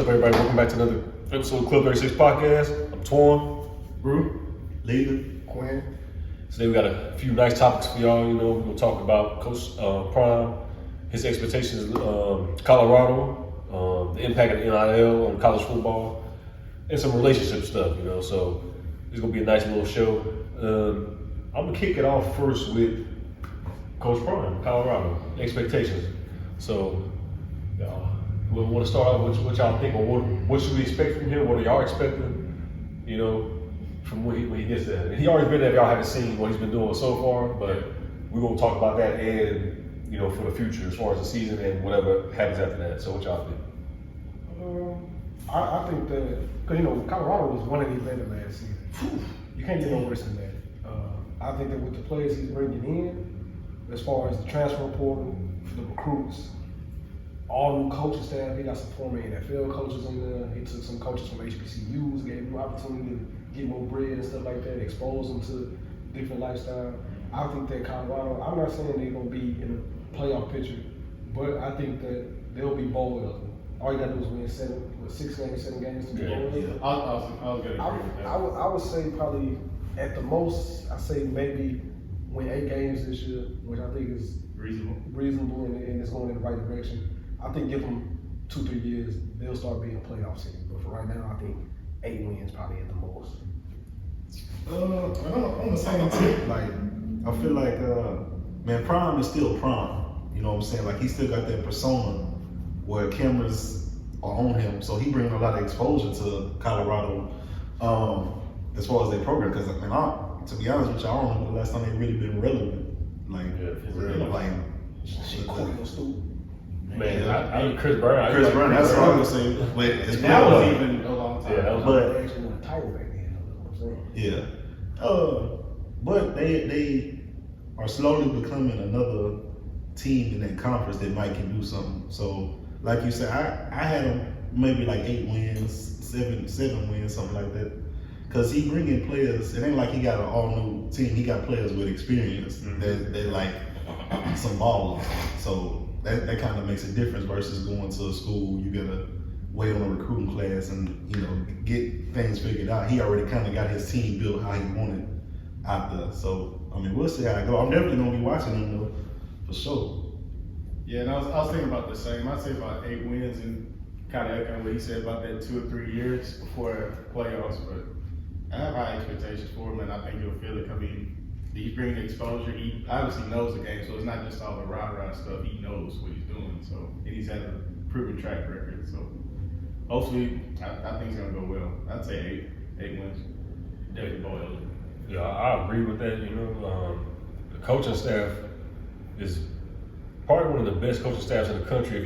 up, everybody? Welcome back to another episode of Club 36 Podcast. I'm Torn. Brew. Leader. Quinn. Today we got a few nice topics for y'all. You know, we're gonna talk about Coach Prime, his expectations Colorado, the impact of the NIL on college football, and some relationship stuff. You know, so it's gonna be a nice little show. I'm gonna kick it off first with Coach Prime, Colorado expectations. So, y'all, we want to start off with what y'all think, or what should we expect from him? What are y'all expecting? You know, from when he gets there. And he already been there. Y'all haven't seen what he's been doing so far, but we're gonna talk about that and for the future as far as the season and whatever happens after that. So, what y'all think? I think that because Colorado was one of these later last season. You can't get no worse than that. I think that with the players he's bringing in, as far as the transfer portal, the recruits, all new coaching staff. He got some former NFL coaches in there. He took some coaches from HBCUs, gave them opportunity to get more bread and stuff like that, expose them to different lifestyle. I think that Colorado, I'm not saying they're going to be in the playoff picture, but I think that they'll be bowl eligible. All you got to do is win 6 games, 7 games to be bowl eligible. I was going to agree with that. I would say probably at the most, I say maybe win 8 games this year, which I think is reasonable and it's going in the right direction. I think give them 2-3 years, they'll start being a playoff team. But for right now, I think 8 wins probably at the most. On the same tip, like I feel like man, Prime is still Prime. You know what I'm saying? Like he still got that persona where cameras are on him, so he bringing a lot of exposure to Colorado as far as their program. Because to be honest with you, I don't know the last time they really been relevant. Like, Man, I Chris Brown. Chris Brown, that's what I was saying. But that was even a long time. Yeah, that was But they actually won a title back then. You know what I'm saying? yeah. But they are slowly becoming another team in that conference that might can do something. So, like you said, I had them maybe like 8 wins, 7 wins, something like that. Because he bringing players, it ain't like he got an all-new team. He got players with experience that like some ballers. So that kind of makes a difference versus going to a school. You gotta wait on a recruiting class and get things figured out. He already kind of got his team built how he wanted out there. So I mean, we'll see how it go. I'm definitely gonna be watching him though, for sure. Yeah, and I was thinking about the same. I'd say about 8 wins and kind of echoing what he said about that 2 or 3 years before playoffs. But I have high expectations for him, and I think he'll feel it coming. He's bringing exposure. He obviously knows the game, so it's not just all the rah-rah stuff. He knows what he's doing, so and he's had a proven track record. So hopefully, I think it's gonna go well. I'd say 8 wins. Definitely boiled. Yeah, I agree with that. The coaching staff is probably one of the best coaching staffs in the country.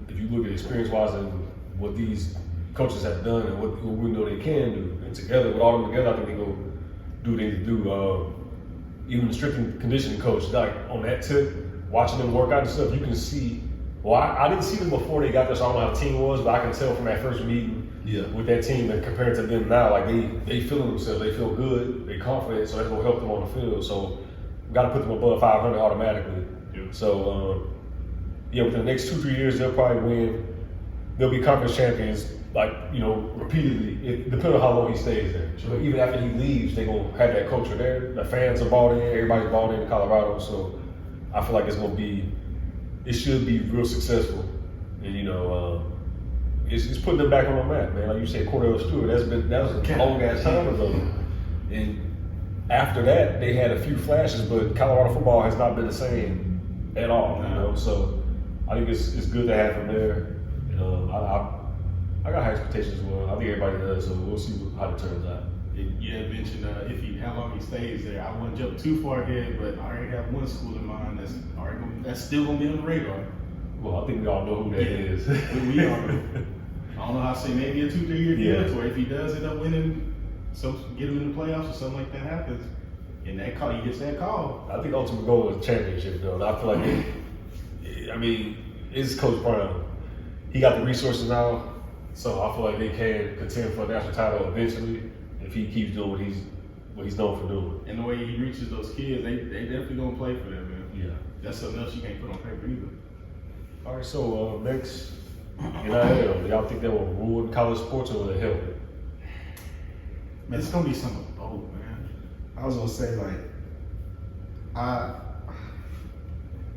If you look at experience-wise and what these coaches have done and what we know they can do, and together with all of them together, I think they go do what they need to do. Even the strength and conditioning coach, like on that tip, watching them work out and stuff, you can see. Well, I didn't see them before they got there, so I don't know how the team was, but I can tell from that first meeting with that team and compared to them now, like they feeling themselves, they feel good, they confident, so that's gonna help them on the field. So got to put them above 500 automatically. Yeah. So within the next 2-3 years, they'll probably win. They'll be conference champions, repeatedly, depending on how long he stays there. So even after he leaves, they're going to have that culture there. The fans are bought in, everybody's bought in Colorado. So I feel like it should be real successful. And, it's putting them back on the map, man. Like you said, Cordell Stewart, that was a long ass time ago. And after that, they had a few flashes, but Colorado football has not been the same at all, So I think it's good to have him there. I got high expectations as well. I think everybody does, so we'll see how it turns out. You had mentioned how long he stays there. I wouldn't jump too far ahead, but I already have one school in mind that's still gonna be on the radar. Well, I think we all know who that is. We all know. I don't know how to say maybe a 2-3 year deal to where if he does end up winning, so get him in the playoffs or something like that happens, and that call he gets that call. I think ultimate goal is championship though. And I feel like it's Coach Brown. He got the resources now. So I feel like they can contend for a national title eventually if he keeps doing what he's known for doing. And the way he reaches those kids, they definitely gonna play for them, man. Yeah. That's something else you can't put on paper either. All right, so next NIL? Do y'all think that will ruin college sports or will it help? Man, it's gonna be some of both, man. I was gonna say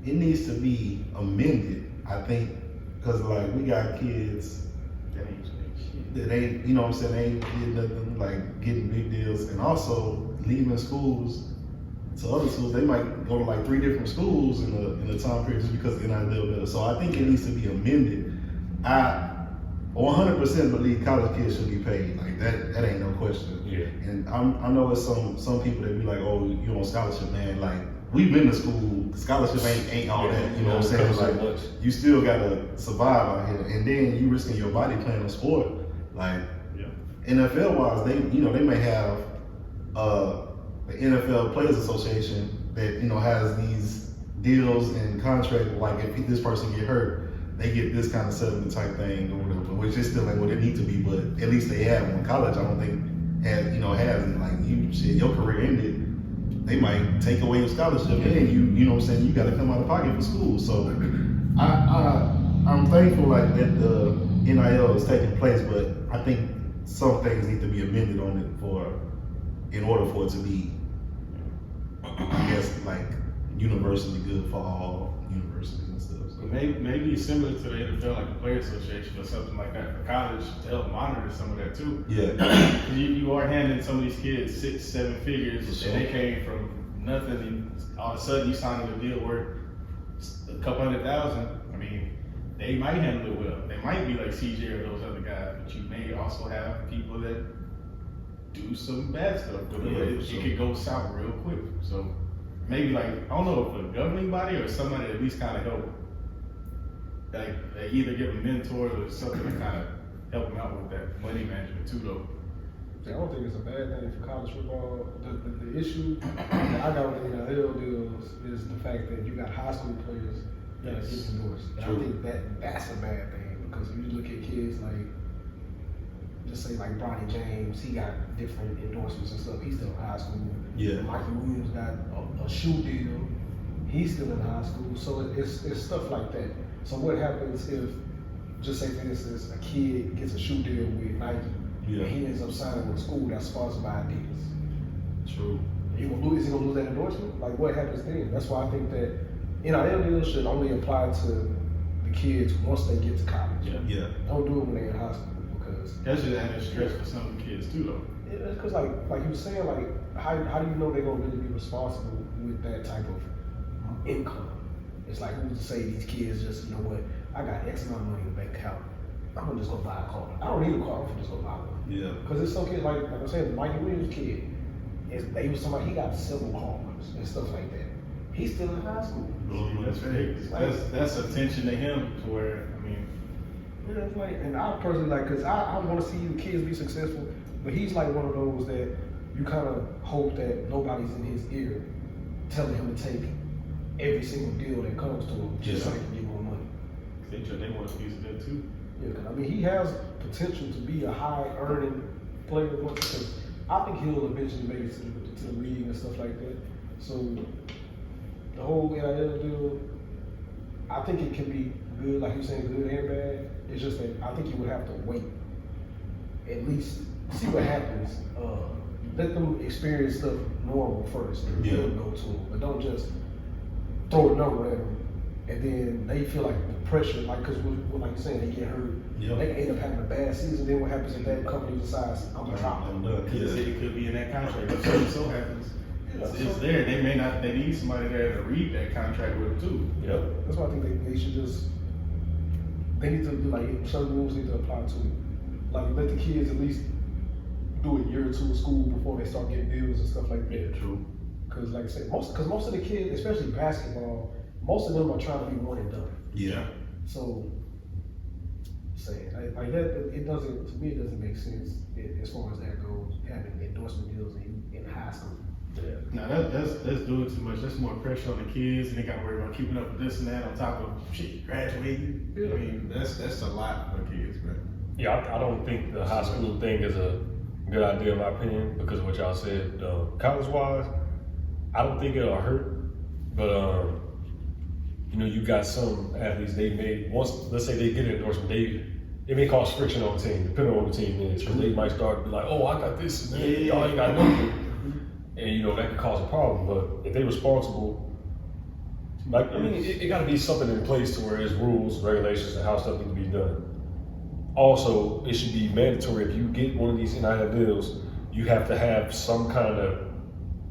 it needs to be amended. I think because like we got kids That ain't shit. that ain't, you know what I'm saying, they ain't getting nothing, like getting big deals, and also leaving schools to other schools. They might go to like 3 different schools in the time period just because the NIL better. So I think it needs to be amended. I 100% believe college kids should be paid. Like that ain't no question. Yeah. And I know it's some people that be like, oh, you on scholarship, man. Like we've been to school. Scholarship ain't all that. You know what I'm saying? Like you still gotta survive out here, and then you risking your body playing a sport. Like NFL wise, they may have the NFL Players Association that has these deals and contracts. Like if this person get hurt, they get this kind of settlement type thing or whatever, which is still ain't what it needs to be, but at least they have one. College, I don't think has it. Like your career ended, they might take away your scholarship, and you know what I'm saying, you got to come out of pocket for school. So I'm thankful like that the NIL is taking place, but I think some things need to be amended on it in order for it to be, I guess, like universally good for all universities and stuff. So. Maybe similar to the NFL, like the Players Association or something like that for college to help monitor some of that too. Yeah. you are handing some of these kids 6-7 figures, Sure. and they came from nothing, and all of a sudden you signing a deal worth a couple $100,000. I mean, they might handle it well. They might be like CJ or those other guys, but you may also have people that do some bad stuff with it. Yeah, It could go south real quick. So maybe like, I don't know if a governing body or somebody at least kind of help, like they either give them mentors or something to kind of help them out with that money management too, though. I don't think it's a bad thing for college football. The issue that I got with the NIL deals is the fact that you got high school players that are getting endorsed. And I think that's a bad thing, because if you look at kids like, just say like Bronny James, he got different endorsements and stuff. He's still in high school. Yeah. Mikey Williams got a shoe deal. He's still in high school. So it's stuff like that. So what happens if, just say for instance, a kid gets a shoe deal with Nike, and he ends up signing with a school that's sponsored by Adidas? True. Is he gonna lose that endorsement? Like what happens then? That's why I think that NIL deals should only apply to the kids once they get to college. Yeah. Don't do it when they're in high school, because That's just added stress for some of the kids too, though. it's because like you were saying, like how do you know they're gonna really be responsible with that type of income? It's like, who's to say these kids just, you know what, I got X amount of money in the bank account, I'm gonna just go buy a car. I don't need a car, I'm gonna just go buy one. Yeah. Because there's some kids, like I'm saying, the Mikey Williams kid, they was somebody, he got several cars and stuff like that. He's still in high school. That's attention to him to where, I mean, Yeah, it's like, and I personally like, cause I want to see the kids be successful, but he's like one of those that you kind of hope that nobody's in his ear telling him to take every single deal that comes to him just so he can get more money. they want a piece of that too. Yeah, cause I mean, he has potential to be a high earning player, because I think he'll eventually make it to the league and stuff like that. So the whole NIL deal, I think it can be good, like you're saying, good and bad. It's just that I think you would have to wait, at least see what happens. Let them experience stuff normal first, and then go to them. But don't just throw a number at them, and then they feel like the pressure, like, because like you're saying, they get hurt. They can end up having a bad season. Then what happens if that company decides, I'm gonna drop them? It could be in that contract. If so happens, it's there. They need somebody there to read that contract with them too. Yep. That's why I think they should just, they need to, like, certain rules need to apply to it. Like, let the kids at least do a year or two of school before they start getting deals and stuff like that. Yeah, true. Because like I said, most of the kids, especially basketball, most of them are trying to be one and done. Yeah. So, saying like that, it doesn't, to me, it doesn't make sense as far as that goes, having endorsement deals in high school. Yeah. Now that's doing too much. That's more pressure on the kids, and they got to worry about keeping up with this and that on top of shit graduating. I mean, that's a lot for kids, man. Yeah, I don't think the high school thing is a good idea in my opinion, because of what y'all said. College wise, I don't think it'll hurt, but you know, you got some athletes, they may, once, let's say they get an endorsement, it may cause friction on the team, depending on what the team is. Because they might start to be like, oh, I got this, and then y'all ain't got nothing. And, you know, that could cause a problem. But if they're responsible, like, I mean, it got to be something in place to where there's rules, regulations, and how stuff needs to be done. Also, it should be mandatory if you get one of these NIL deals, you have to have some kind of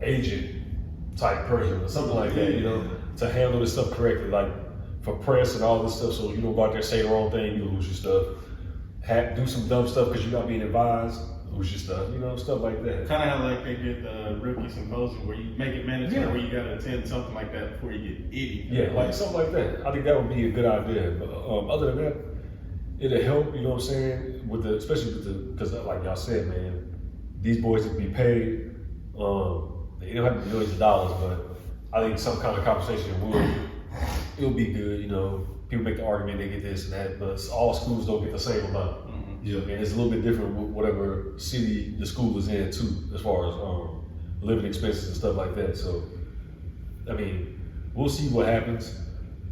agent type person or something like that, you know, to handle this stuff correctly, like for press and all this stuff, so you don't go out there say the wrong thing, you lose your stuff. Do some dumb stuff because you're not being advised, lose your stuff, you know, stuff like that. Kind of how like they did the rookie symposium where you make it mandatory where you got to attend something like that before you get idiot. Yeah, like something like that. I think that would be a good idea. But other than that, it'll help, you know what I'm saying, with the, especially with the, because like y'all said, man, these boys need to be paid. They don't have to be millions of dollars, but I think some kind of compensation it'll be good, you know. People make the argument they get this and that, but all schools don't get the same amount. Yeah. And it's a little bit different with whatever city the school is in too, as far as living expenses and stuff like that. So, I mean, we'll see what happens.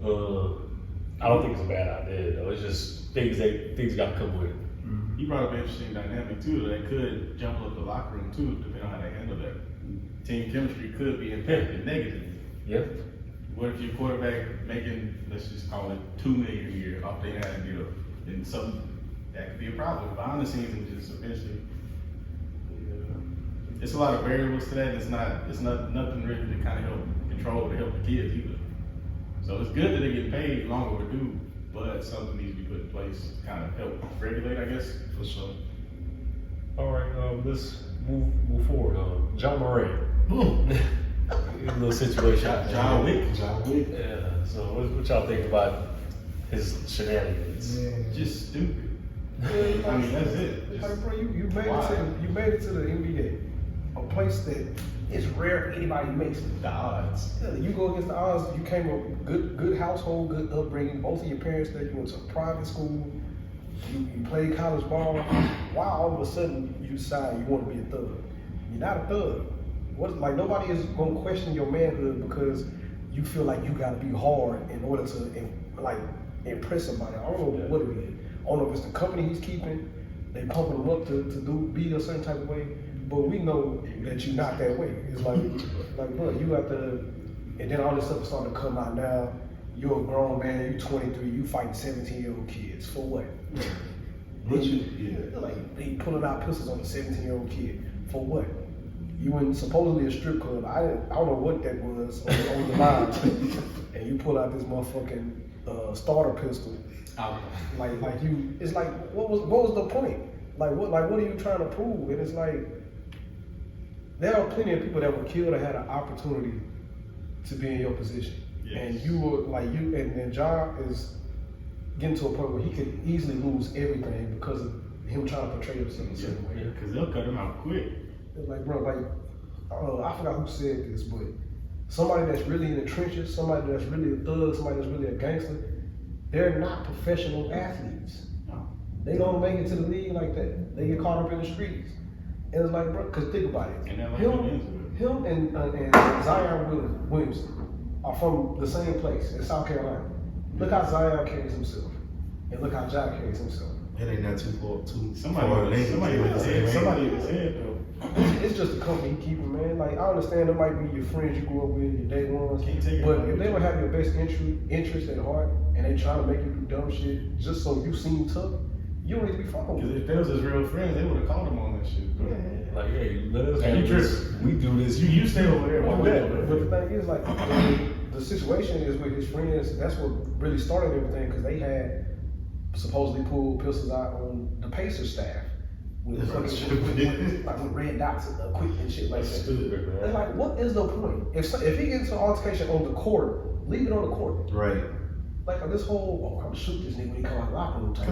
I don't think it's a bad idea though. It's just things got to come with it. You brought up an interesting dynamic too. That could jump up the locker room too, depending on how they handle that. Team chemistry could be impacted negatively. Yeah. What if your quarterback making, let's just call it $2 million a year off their hand deal, then something that could be a problem behind the scenes and just eventually. It's a lot of variables to that. And it's not nothing really to kind of help control or help the kids either. So it's good that they get paid long overdue, but something needs to be put in place to kind of help regulate, I guess. For sure. All right, let's move forward. John Moran. A little situation. John Wick. Yeah. So what y'all think about his shenanigans? Just stupid. I mean, that's it. Like, bro, you made it to the NBA, a place that it's rare anybody makes it. The odds. Yeah, you go against the odds. You came up good household, good upbringing. Both of your parents that you went to a private school. You played college ball. Why all of a sudden you decide you want to be a thug? You're not a thug. Like nobody is gonna question your manhood because you feel like you gotta be hard in order to like impress somebody. I don't know what it is. I don't know if it's the company he's keeping. They pumping him up to be a certain type of way. But we know that you're not that way. It's like bro, you have to, and then all this stuff is starting to come out now. You're a grown man, you're 23, you fighting 17-year-old kids. For what? Like, they pulling out pistols on a 17-year-old kid. For what? You in supposedly a strip club. I don't know what that was on the line. And you pull out this motherfucking starter pistol. Like you, it's like, what was the point? Like what are you trying to prove? And it's like, there are plenty of people that were killed that had an opportunity to be in your position. Yes. And you were like, and John is getting to a point where he could easily lose everything because of him trying to portray himself in a certain way. Because they'll cut him out quick. It's like, bro, I forgot who said this, but somebody that's really in the trenches, somebody that's really a thug, somebody that's really a gangster, they're not professional athletes. No. They don't make it to the league like that. They get caught up in the streets. And it's like, bro, because think about it. Him and Zion Williamson are from the same place in South Carolina. Look how Zion carries himself, and look how Ja carries himself. It ain't not too far. Somebody was head though. It's just a company he keeping, man. Like, I understand it might be your friends you grew up with, your day ones, but if they don't have your best interest at heart and they trying to make you do dumb shit just so you seem tough, you don't need to be fucking with. Because if they was his real friends, they would have called him on that shit. Bro. Yeah. Like, hey, let us have this. We do this. You stay over there. But the thing is, like, the situation is with his friends. That's what really started everything because they had supposedly pulled pistols out on the Pacers staff with red dots and equipment and shit like that. Stupid, man. It's like, what is the point? If he gets an altercation on the court, leave it on the court. Right. Like this whole, I'm gonna shoot this nigga when he come out of the locker room type.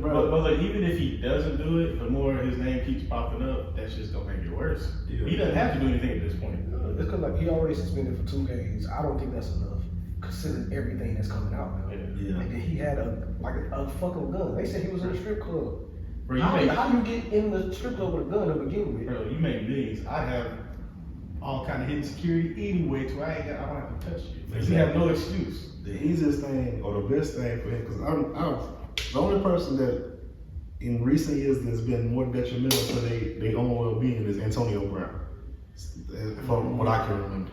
But like, even if he doesn't do it, the more his name keeps popping up, that's just gonna make it worse. Yeah. He doesn't have to do anything at this point. It's because like he already suspended for 2 games. I don't think that's enough, considering everything that's coming out now. Yeah. And then he had a fucking gun. They said he was in a strip club. Bro, how you get in the strip club with a gun to begin with? Bro, you make millions. I have all kind of hidden security anyway, so I don't have to touch you. Like, you have no excuse. The easiest thing or the best thing for him, because I'm the only person that in recent years that's been more detrimental to their own well-being is Antonio Brown, from what I can remember.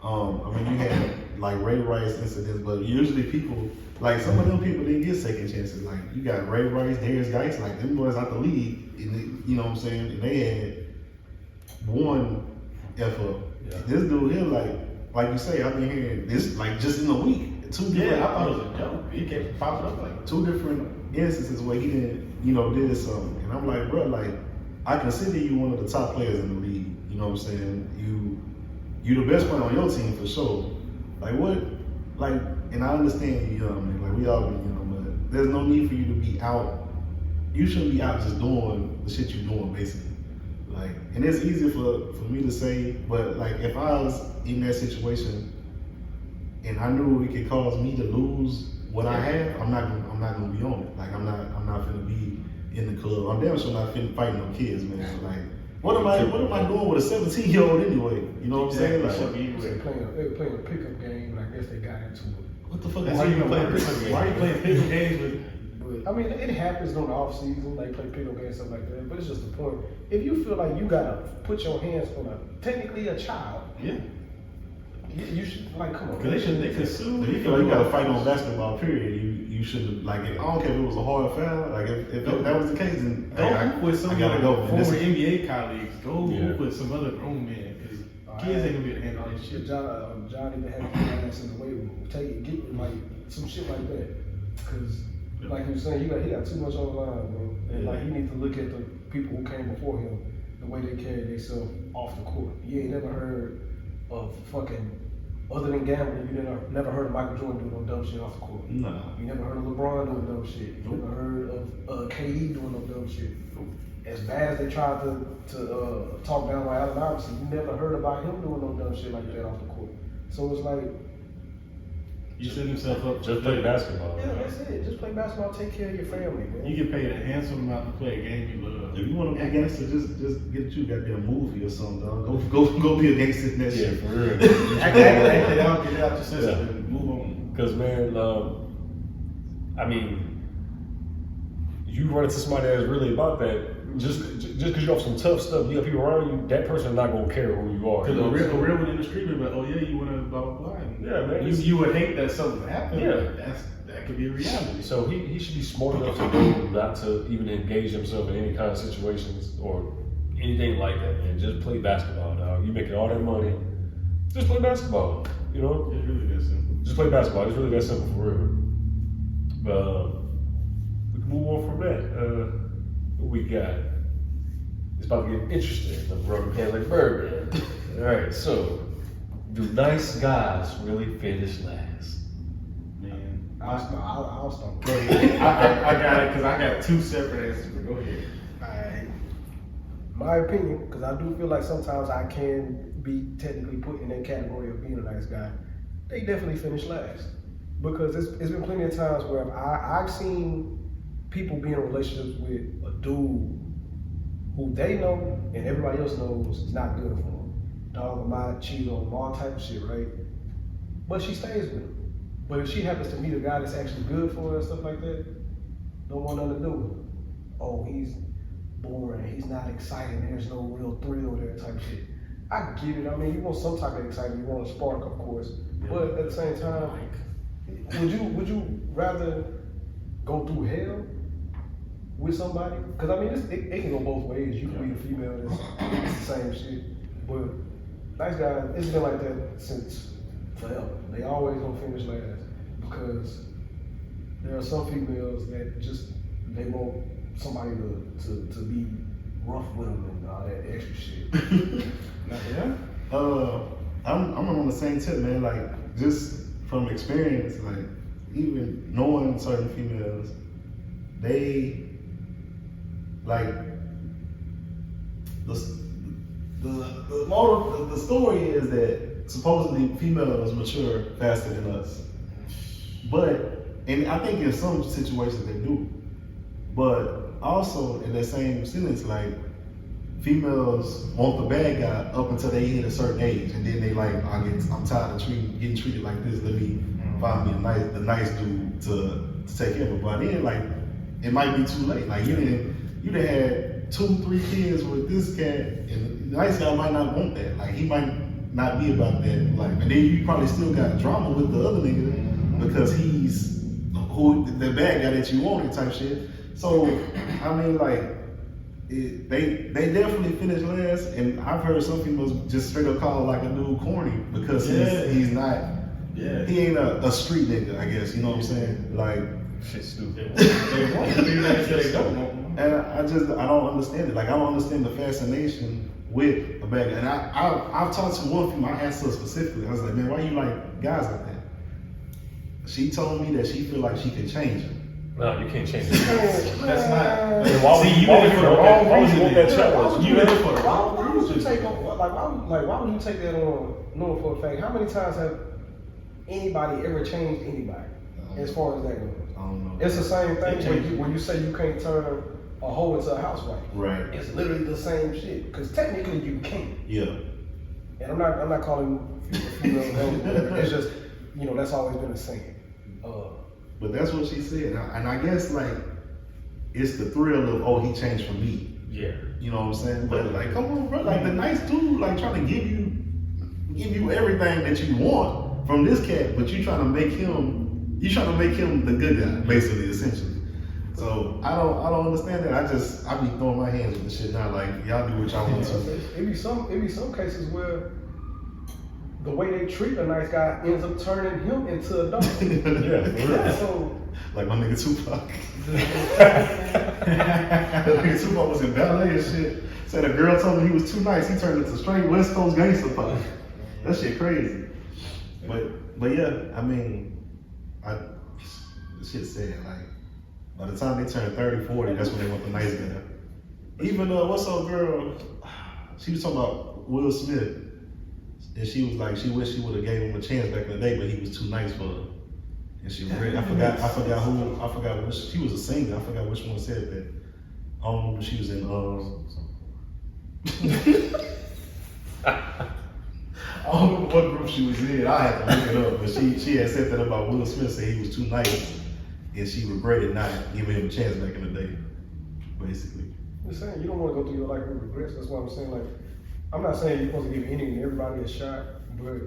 I mean, you had like Ray Rice incidents, but usually people, like some of them people didn't get second chances. Like you got Ray Rice, Darius Geis, like them boys out the league, and you know what I'm saying? And they had one F up. Yeah. This dude here, like you say, I've been hearing this like just in a week. Two different, Yeah, I thought it was a joke. He kept popping up like two different instances where he didn't, did something. And I'm like, bro, like, I consider you one of the top players in the league. You know what I'm saying? You the best player on your team for sure. Like what? Like, and I understand you young, man. Like we all be young, but there's no need for you to be out. You shouldn't be out just doing the shit you're doing, basically. Like, and it's easy for me to say, but like if I was in that situation and I knew it could cause me to lose what I have, I'm not gonna be on it. Like I'm not gonna be in the club. I'm damn sure not fighting no kids, man. So, like, what am I doing with a 17-year-old anyway? You know what I'm saying? Like, They were playing a pickup game, and I guess they got into it. what the fuck That's is why he you playing? Why are you playing pickup games with? But I mean, it happens during the off season. They play pickup games, stuff like that. But it's just the point. If you feel like you gotta put your hands on technically a child, Yeah. you should like come on. Because they could sue. If you feel like you gotta fight on basketball, period, you should like. I don't care if it was a hard foul. Like if that was the case, then Go hoop with some I of gotta your go. former NBA colleagues. Go Yeah. hoop with some other grown men. Because kids ain't gonna be able to handle that shit. John even had to ass in the weight room. Get like some shit like that. Because like you were saying, he got too much on the line, bro. And like you need to look at the people who came before him, the way they carried themselves off the court. You ain't never heard of fucking. Other than gambling, you never heard of Michael Jordan doing no dumb shit off the court. No. You never heard of LeBron doing dumb shit. You never heard of KD doing no dumb shit. As bad as they tried to talk down on Allen Iverson, you never heard about him doing no dumb shit like that off the court. So it's like, You set yourself up. Just play basketball. yeah, that's it. Just play basketball, take care of your family, man. You get paid a handsome amount to play a game you love. If you want to be a gangster, just get you a goddamn movie or something, dog. Go be a gangster in that Yeah, shit. for real. Act it out, get it out your system, and move on. Because man, I mean, you run into somebody that's really about that. Just because you have some tough stuff, you have people around you. That person's not gonna care who you are. Because You know a what I'm saying? real one in the street would be like, oh yeah, you want to blah blah blah. And Yeah, man. You would hate that something happened. Yeah. But that could be a reality. So he should be smart enough to know not to even engage himself in any kind of situations or anything like that, man. Just play basketball, dog. You making all that money. Just play basketball. You know? It's really that simple. Just play basketball. It's really that simple for real. We can move on from that. What we got? It's about to get interesting. The rubber can like bird. All right, so do nice guys really finish last? Man. I'll start. Go ahead. I got it because I got two separate answers, but go ahead. Alright. My opinion, because I do feel like sometimes I can be technically put in that category of being a nice guy. They definitely finish last. Because it's been plenty of times where I've seen people be in relationships with a dude who they know and everybody else knows is not good for them. Dog them out, cheat on them, all type of shit, right? But she stays with him. But if she happens to meet a guy that's actually good for her and stuff like that, don't want nothing to do with him. Oh, he's boring, he's not exciting, there's no real thrill there type shit. I get it. I mean, you want some type of excitement, you want a spark, of course. But at the same time, would you rather go through hell with somebody? Because I mean, it can go both ways. You can be a female that's the same shit. But nice guys, it's been like that since forever. They always gonna finish last because there are some females that just they want somebody to be rough with them and all that extra shit. Yeah. I'm on the same tip, man. Like just from experience, like even knowing certain females, they like the story is that supposedly females mature faster than us, and I think in some situations they do, but also in that same sentence, like females want the bad guy up until they hit a certain age, and then they like, I'm tired of getting treated like this. Let me find me a nice dude to take care of it. But then like, it might be too late. Like you done had 2-3 kids with this cat, and the nice guy might not want that. Like he might not be about that life, and then you probably still got drama with the other nigga because he's the bad guy that you wanted type shit. So I mean like. They definitely finished last, and I've heard some people just straight up call like a dude corny because he's not. Yeah. He ain't a street nigga, I guess. You know what I'm saying? Like shit's stupid. They want to be like they don't want. And I don't understand it. Like I don't understand the fascination with a bad guy. And I've talked to one female. I asked her specifically. I was like, man, why you like guys like that? She told me that she feel like she can change him. No, you can't change it. That's not. Why would you want that challenge? You in it for the wrong Why would you reason. take why would you take that on knowing for a fact? How many times have anybody ever changed anybody as far as that goes? I don't know. It's the same thing when you say you can't turn a hoe into a housewife. Right. It's literally the same shit. Because technically you can't. Yeah. And I'm not calling female whatever. It's just, that's always been a saying. But that's what she said, and I guess like it's the thrill of, oh, he changed for me. Yeah. You know what I'm saying? But like, come on, bro. Like the nice dude, like trying to give you everything that you want from this cat, but you trying to make him the good guy, basically, essentially. So I don't understand that. I be throwing my hands with the shit now. Like y'all do what y'all want to. It be some cases where the way they treat a nice guy ends up turning him into a dog. Yeah. So like my nigga Tupac. That nigga Tupac was in ballet and shit. Said a girl told him he was too nice. He turned into straight West Coast gangster pop. That shit crazy. But yeah, I mean, the shit said like by the time they turn 30, 40, that's when they want the nice guy. Even what's up girl? She was talking about Will Smith. And she was like, she wished she would have gave him a chance back in the day, but he was too nice for her. And she read, I forgot which, she was a singer, I forgot which one said that. I don't remember, she was in, I don't remember what group she was in, I had to look it up, but she had said that about Will Smith, said he was too nice, and she regretted not giving him a chance back in the day, basically. I'm just saying, you don't want to go through your life with regrets. That's what I'm saying. Like, I'm not saying you're supposed to give any and everybody a shot, but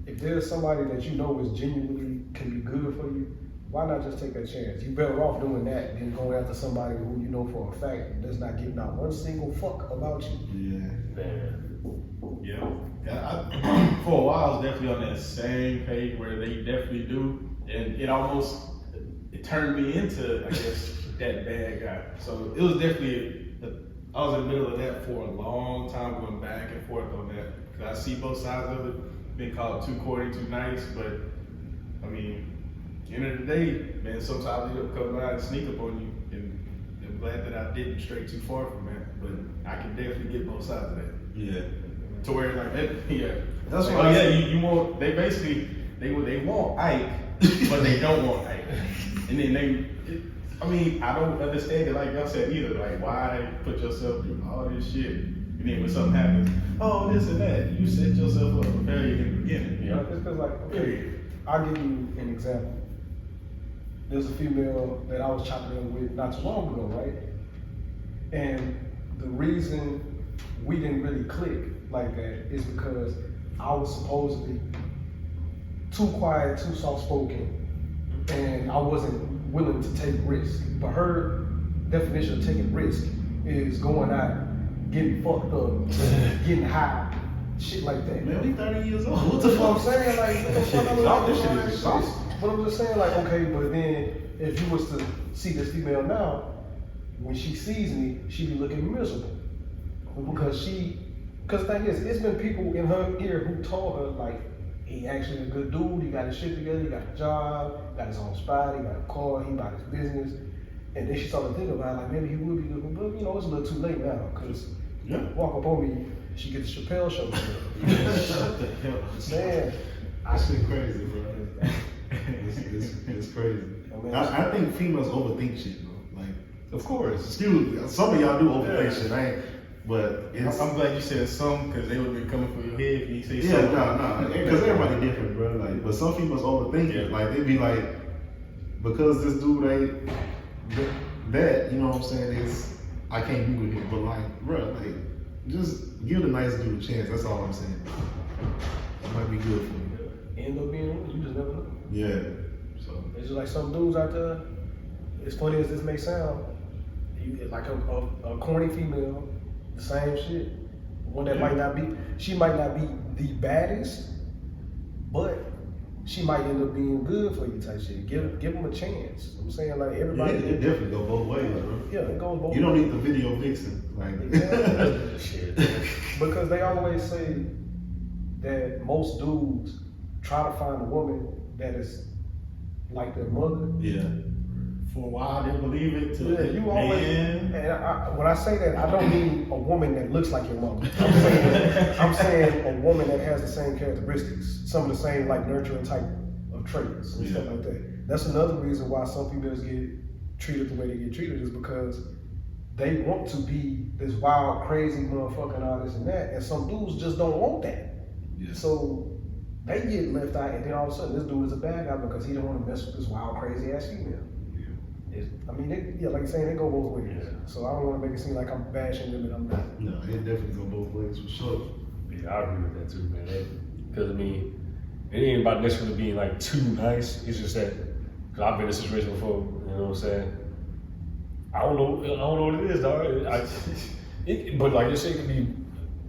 if there's somebody that you know is genuinely can be good for you, why not just take that chance? You're better off doing that than going after somebody who you know for a fact does not give not one single fuck about you. Yeah. For a while, I was definitely on that same page where they definitely do, and it turned me into, I guess, that bad guy. So it was definitely. I was in the middle of that for a long time, going back and forth on that. Cause I see both sides of it, being called too corny, too nice, but I mean, end of the day, man, sometimes they don't come by and sneak up on you, and I'm glad that I didn't stray too far from that, but I can definitely get both sides of that. Yeah. To where like that, yeah. That's like, what oh I yeah, said. you want, they basically, they want Ike, but they don't want Ike. And then I mean, I don't understand it like y'all said either. Like, why put yourself through all this shit? And then when something happens, oh, this and that, you set yourself up for failure in the beginning. Yeah, it's because like, okay, I'll give you an example. There's a female that I was chopping in with not too long ago, right? And the reason we didn't really click like that is because I was supposedly too quiet, too soft-spoken, and I wasn't willing to take risk. But her definition of taking risk is going out, getting fucked up, getting high, shit like that. Man, we 30 years old. What the fuck I'm saying? Like, what the fuck I'm This shit is exhausting. But I'm just saying, like, okay, but then if you was to see this female now, when she sees me, she be looking miserable. Because the thing is, it's been people in her ear who told her, like, he actually a good dude, he got his shit together, he got a job, got his own spot, he got a car, he bought his business. And then she started thinking about it, like, maybe he would be good, but it's a little too late now, because walk up on me, she gets the Chappelle show. Shut the hell up. Man, That shit crazy, bro. It's crazy. I think females overthink shit, bro. Like, of course. Excuse me. Some of y'all do overthink shit. But it's I'm glad you said some because they would be coming for your head if you say yeah, some. no, because everybody different, bro. Like, but some females overthink it. Yeah. Like they be like, because this dude ain't that, you know what I'm saying? It's I can't be with him. But like, bro, like just give the nice dude a chance. That's all I'm saying. It might be good for you. End up being one, you just never know. Yeah. So It's just like some dudes out there. As funny as this may sound, you get like a corny female, the same shit. One that might not be, she might not be the baddest, but she might end up being good for you type shit. Give them a chance. I'm saying like everybody. it definitely go both ways, bro. Yeah, it goes both You don't ways. need the video vixen. Like Exactly. Shit. Because they always say that most dudes try to find a woman that is like their mother. yeah. For a while, they believe it. Yeah, you always. Man. And when I say that, I don't mean a woman that looks like your mother. I'm saying a woman that has the same characteristics, some of the same like nurturing type of traits and stuff like that. That's another reason why some females get treated the way they get treated is because they want to be this wild, crazy motherfucker and all this and that, and some dudes just don't want that. Yeah. So they get left out, and then all of a sudden this dude is a bad guy because he don't want to mess with this wild, crazy ass female. I mean, like you're saying, they go both ways. Yeah. So I don't want to make it seem like I'm bashing them and I'm not. No, it definitely go both ways for sure. Yeah, I agree with that too, man. Because I mean, it ain't about necessarily being like too nice. It's just that, cause I've been in a situation before. You know what I'm saying? I don't know what it is, dog. But like you say, it can be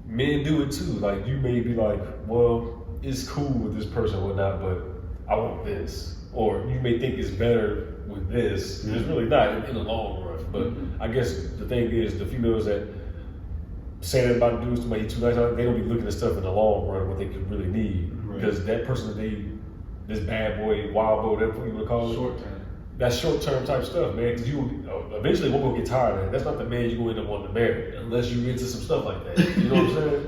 men do it too. Like you may be like, well, it's cool with this person or whatnot, but I want this. Or you may think it's better with this. And it's really not in the long run. But I guess the thing is, the females that say that about dudes to make you too nice, they don't be looking at stuff in the long run what they could really need. Right. Because that person that this bad boy, wild boy, whatever you want to call it, Short term. that's short-term type stuff, man. Because you eventually won't go get tired of it. That's not the man you go end up wanting to marry, unless you into some stuff like that. You know what I'm saying?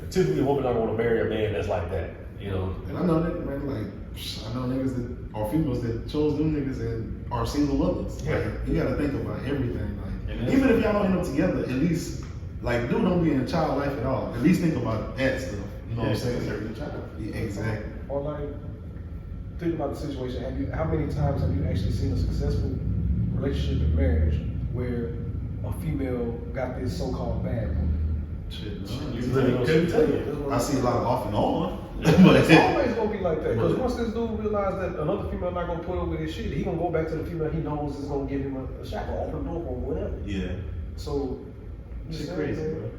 Yeah. Typically, a woman not going to marry a man that's like that. You know. And I know that, man, like, I know niggas that are females that chose them niggas and are single mothers. Yeah. Like, you gotta think about everything. Like, And even if y'all don't end up together, at least, like, dude don't be in child life at all. At least think about that stuff. You know what I'm saying? Certain child. Yeah, exactly. Or like, think about the situation. How many times have you actually seen a successful relationship and marriage where a female got this so-called bad woman? Shit, You no. really couldn't tell you. I see a lot of off and on. It's but always gonna be like that. Because once this dude realizes that another female not gonna put up with his shit, he gonna go back to the female he knows is gonna give him a shot or open the door or whatever. yeah. So, Shit just crazy, saying, bro.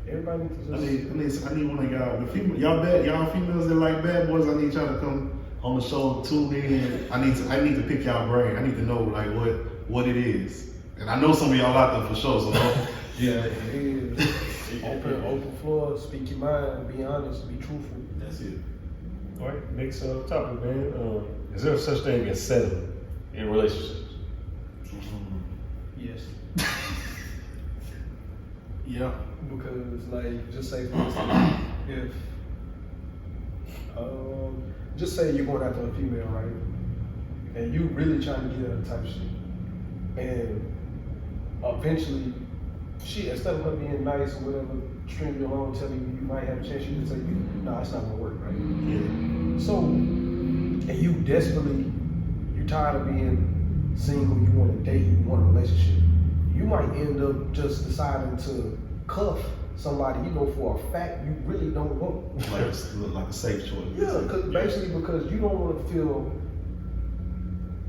everybody needs to just. I need one of y'all. The female, y'all females that like bad boys. I need y'all to come on the show, tune in. I need to pick y'all brain. I need to know like what it is. And I know some of y'all out there for sure. So Yeah. It is open floor, speak your mind, be honest, be truthful. that's it. All right, next topic, man. Is there such thing as settling in relationships? Yes. Yeah. Because like, just say for instance, if just say you're going after a female, right? And you really trying to get her type shit. And eventually, she, instead of her being nice or whatever, string you along, telling you might have a chance, you can say, no, it's not gonna work, right? Yeah. So, and you desperately, you tired of being single, you want to date, you want a relationship, you might end up just deciding to cuff somebody you know for a fact you really don't want. Like a safe choice. Yeah, basically because you don't want to feel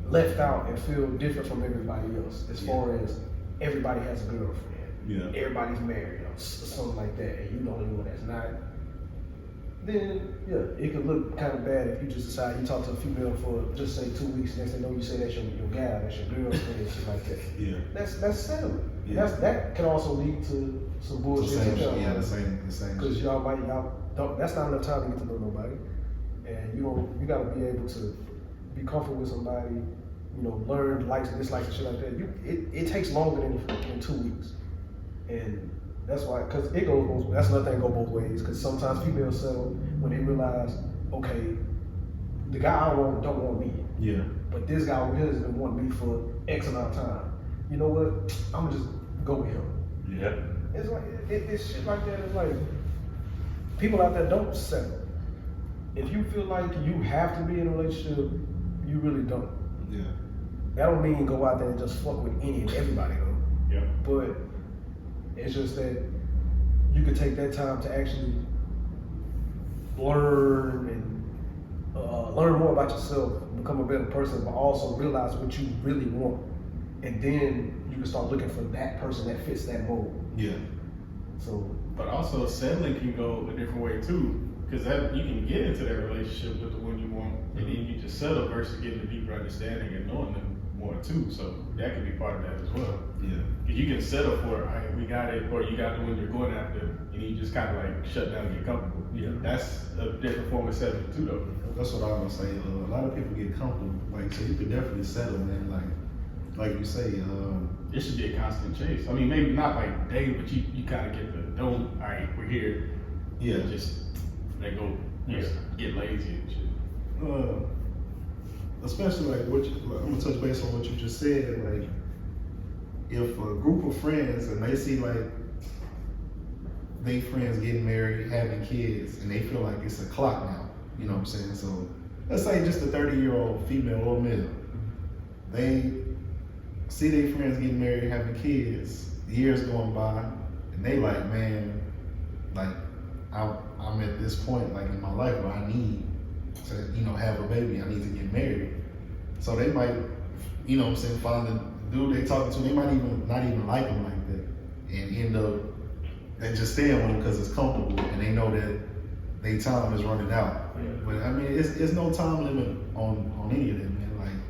left out and feel different from everybody else as far as everybody has a girlfriend. Yeah. Everybody's married or something like that, and you the only one that's not. Then it could look kind of bad if you just decide you talk to a female for just say 2 weeks, next thing you know you say that's your gal, that's your girlfriend, and shit like that. Yeah. That's settling. Yeah. That can also lead to some The bullshit. same. Yeah. The same. Because y'all don't. That's not enough time to get to know nobody, and you gotta be able to be comfortable with somebody. You know, learn likes and dislikes and shit like that. It takes longer than 2 weeks, and that's why. Because it goes both. That's another thing go both ways. Because sometimes females settle when they realize, okay, the guy I want don't want me, Yeah. but this guy over here has been wanting me for X amount of time. You know what? I'm gonna just go with him. Yeah. It's like it's shit like that. It's like people out there don't settle. If you feel like you have to be in a relationship, you really don't. Yeah. That don't mean go out there and just fuck with any and everybody though. Yeah. But it's just that you could take that time to actually learn and learn more about yourself, become a better person, but also realize what you really want. And then you can start looking for that person that fits that mold. Yeah. So, But also settling can go a different way too, because that you can get into that relationship with the one you want, and then you just settle versus getting a deeper understanding and knowing them more too. So that could be part of that as well. Yeah. Because you can settle for, all right, we got it, or you got the one you're going after, and you just kind of like shut down and get comfortable. Yeah. That's a different form of settling too, though. That's what I was gonna say. A lot of people get comfortable. Like, so you could definitely settle, man. Like you say, It should be a constant chase. I mean, maybe not like daily, but you kind of get the don't. All right, we're here. yeah. Just let go. Just get lazy and shit. Especially like I'm gonna touch base on what you just said. Like, if a group of friends and they see like they friends getting married, having kids, and they feel like it's a clock now. You know what I'm saying? So let's say just a 30-year-old female or male, they see their friends getting married, having kids, years going by, and they like, man, like I'm at this point like in my life where I need to, have a baby. I need to get married. So they might, what I'm saying, find the dude they talking to. They might even not even like him like that, and end up they just staying with him because it's comfortable, and they know that their time is running out. Yeah. But I mean, it's no time limit on any of them, man. Like,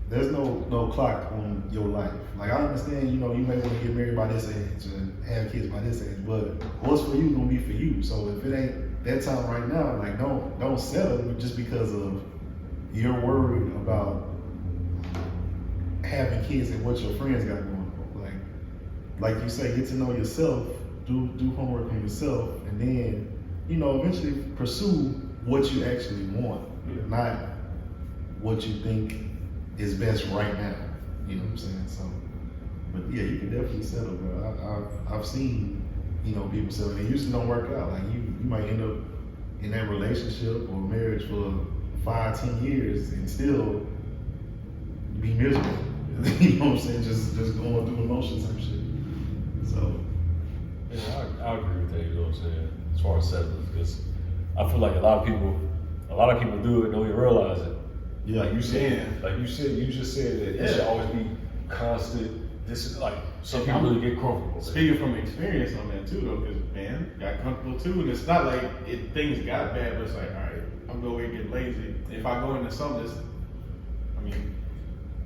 there's no clock on your life. Like, I understand, you may want to get married by this age and have kids by this age, but what's for you gonna be for you. So if it ain't that time right now, like, don't settle just because of you're worried about having kids and what your friends got going on. Like you say, get to know yourself, do homework on yourself, and then eventually pursue what you actually want, not what you think is best right now. You know what I'm saying? So, but yeah, you can definitely settle, bro. I've seen, people settle. It usually don't work out. Like you might end up in that relationship or marriage for 5-10 years and still be miserable. You know what I'm saying? Just going through emotions and shit. So. Yeah, I agree with that. You know what I'm saying? As far as settling, because I feel like a lot of people do it and don't even realize it. Yeah, Like you just said that it should always be constant. This is like some people really get comfortable. Speaking from experience on that too, though, because man, got comfortable too, and it's not like things got bad, but it's like, all right, I'm going to get lazy. If I go into something that's,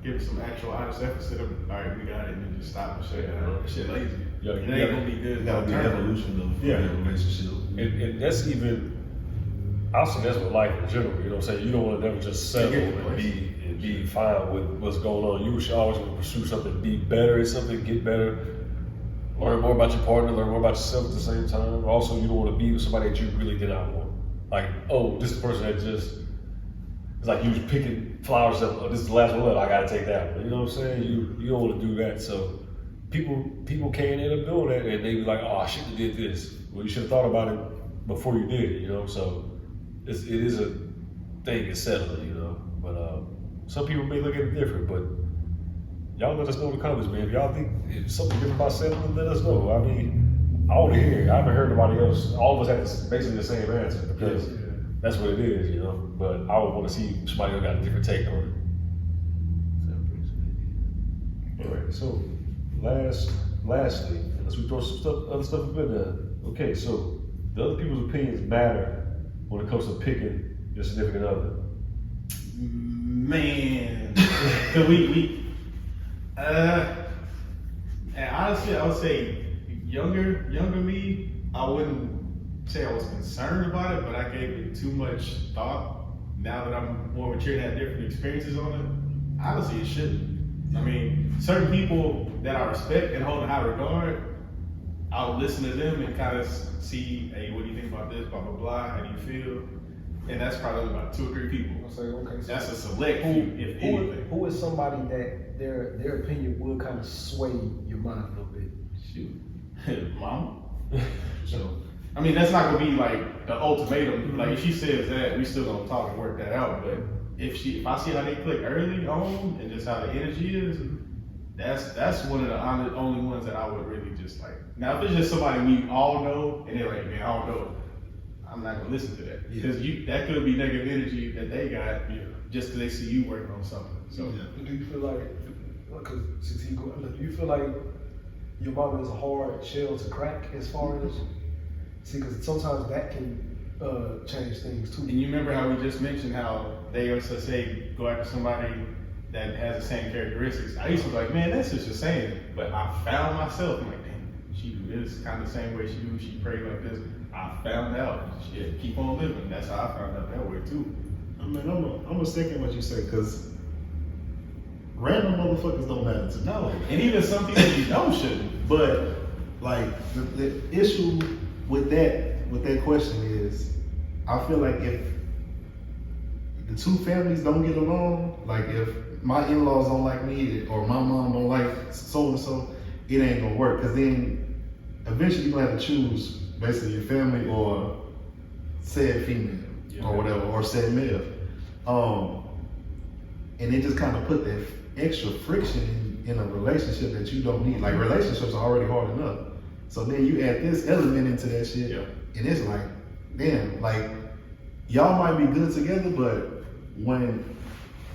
give it some actual honest effort instead of, all right, we got it, and then just stop and shit lazy. Yeah, it ain't gonna be good. It gotta be evolution of the relationship. And that's even, I'll say that's with life in general. You know what I'm saying? You don't want to never just settle and be fine with what's going on. You should always want to pursue something, be better at something, get better, learn more about your partner, learn more about yourself at the same time. Also, you don't want to be with somebody that you really did not want. Like, oh, this is the person that just, it's like you was picking flowers up. Oh, this is the last one. I gotta take that one. You know what I'm saying? You don't want to do that. So people can end up doing that, and they be like, oh, I should have did this. Well, you should have thought about it before you did it. So it is a thing to settle it. But some people may look at it different. But y'all let us know in the comments, man. If y'all think it's something different about settling, let us know. I mean, I want to hear it. I haven't heard nobody else. All of us have basically the same answer because that's what it is, But I would want to see somebody who got a different take on it. All right, so lastly, unless we throw some other stuff up in there. Okay, so the other people's opinions matter when it comes to picking your significant other. Man, and honestly, I would say younger me, I wouldn't say I was concerned about it, but I gave it too much thought. Now that I'm more mature and have different experiences on it, honestly, it shouldn't. I mean, certain people that I respect and hold in high regard, I'll listen to them and kind of see, hey, what do you think about this, blah, blah, blah, how do you feel? And that's probably about 2 or 3 people. I'll say, okay, so That's a select few, if anything. who is somebody that their opinion will kind of sway your mind a little bit? Shoot. Mama. So, I mean, that's not gonna be like the ultimatum. Like if she says that, we still gonna talk and work that out. But if I see how they click early on and just how the energy is, that's one of the only ones that I would really just like. Now, if it's just somebody we all know and they're like, man, I don't know, I'm not gonna listen to that because that could be negative energy that they got just because they see you working on something. So, do you feel like, because do you feel like your mama is a hard shell to crack as far as, because sometimes that can change things too. and you remember how we just mentioned how they also say go after somebody that has the same characteristics. I used to be like, man, that's just a saying, but I found myself, I'm like, damn, she do this kind of the same way she do, she pray like this. I found out, shit, keep on living. That's how I found out that way too. I mean, I'm a second what you say, because random motherfuckers don't matter to know. And even some people you know shouldn't. But like the issue with that question is, I feel like if the two families don't get along, like if my in-laws don't like me or my mom don't like so and so, it ain't gonna work. Cause then eventually you're gonna have to choose basically your family or said female or whatever, or said male. And it just kind of put that extra friction in a relationship that you don't need. Like relationships are already hard enough. So then you add this element into that shit, and it's like, damn, like y'all might be good together, but when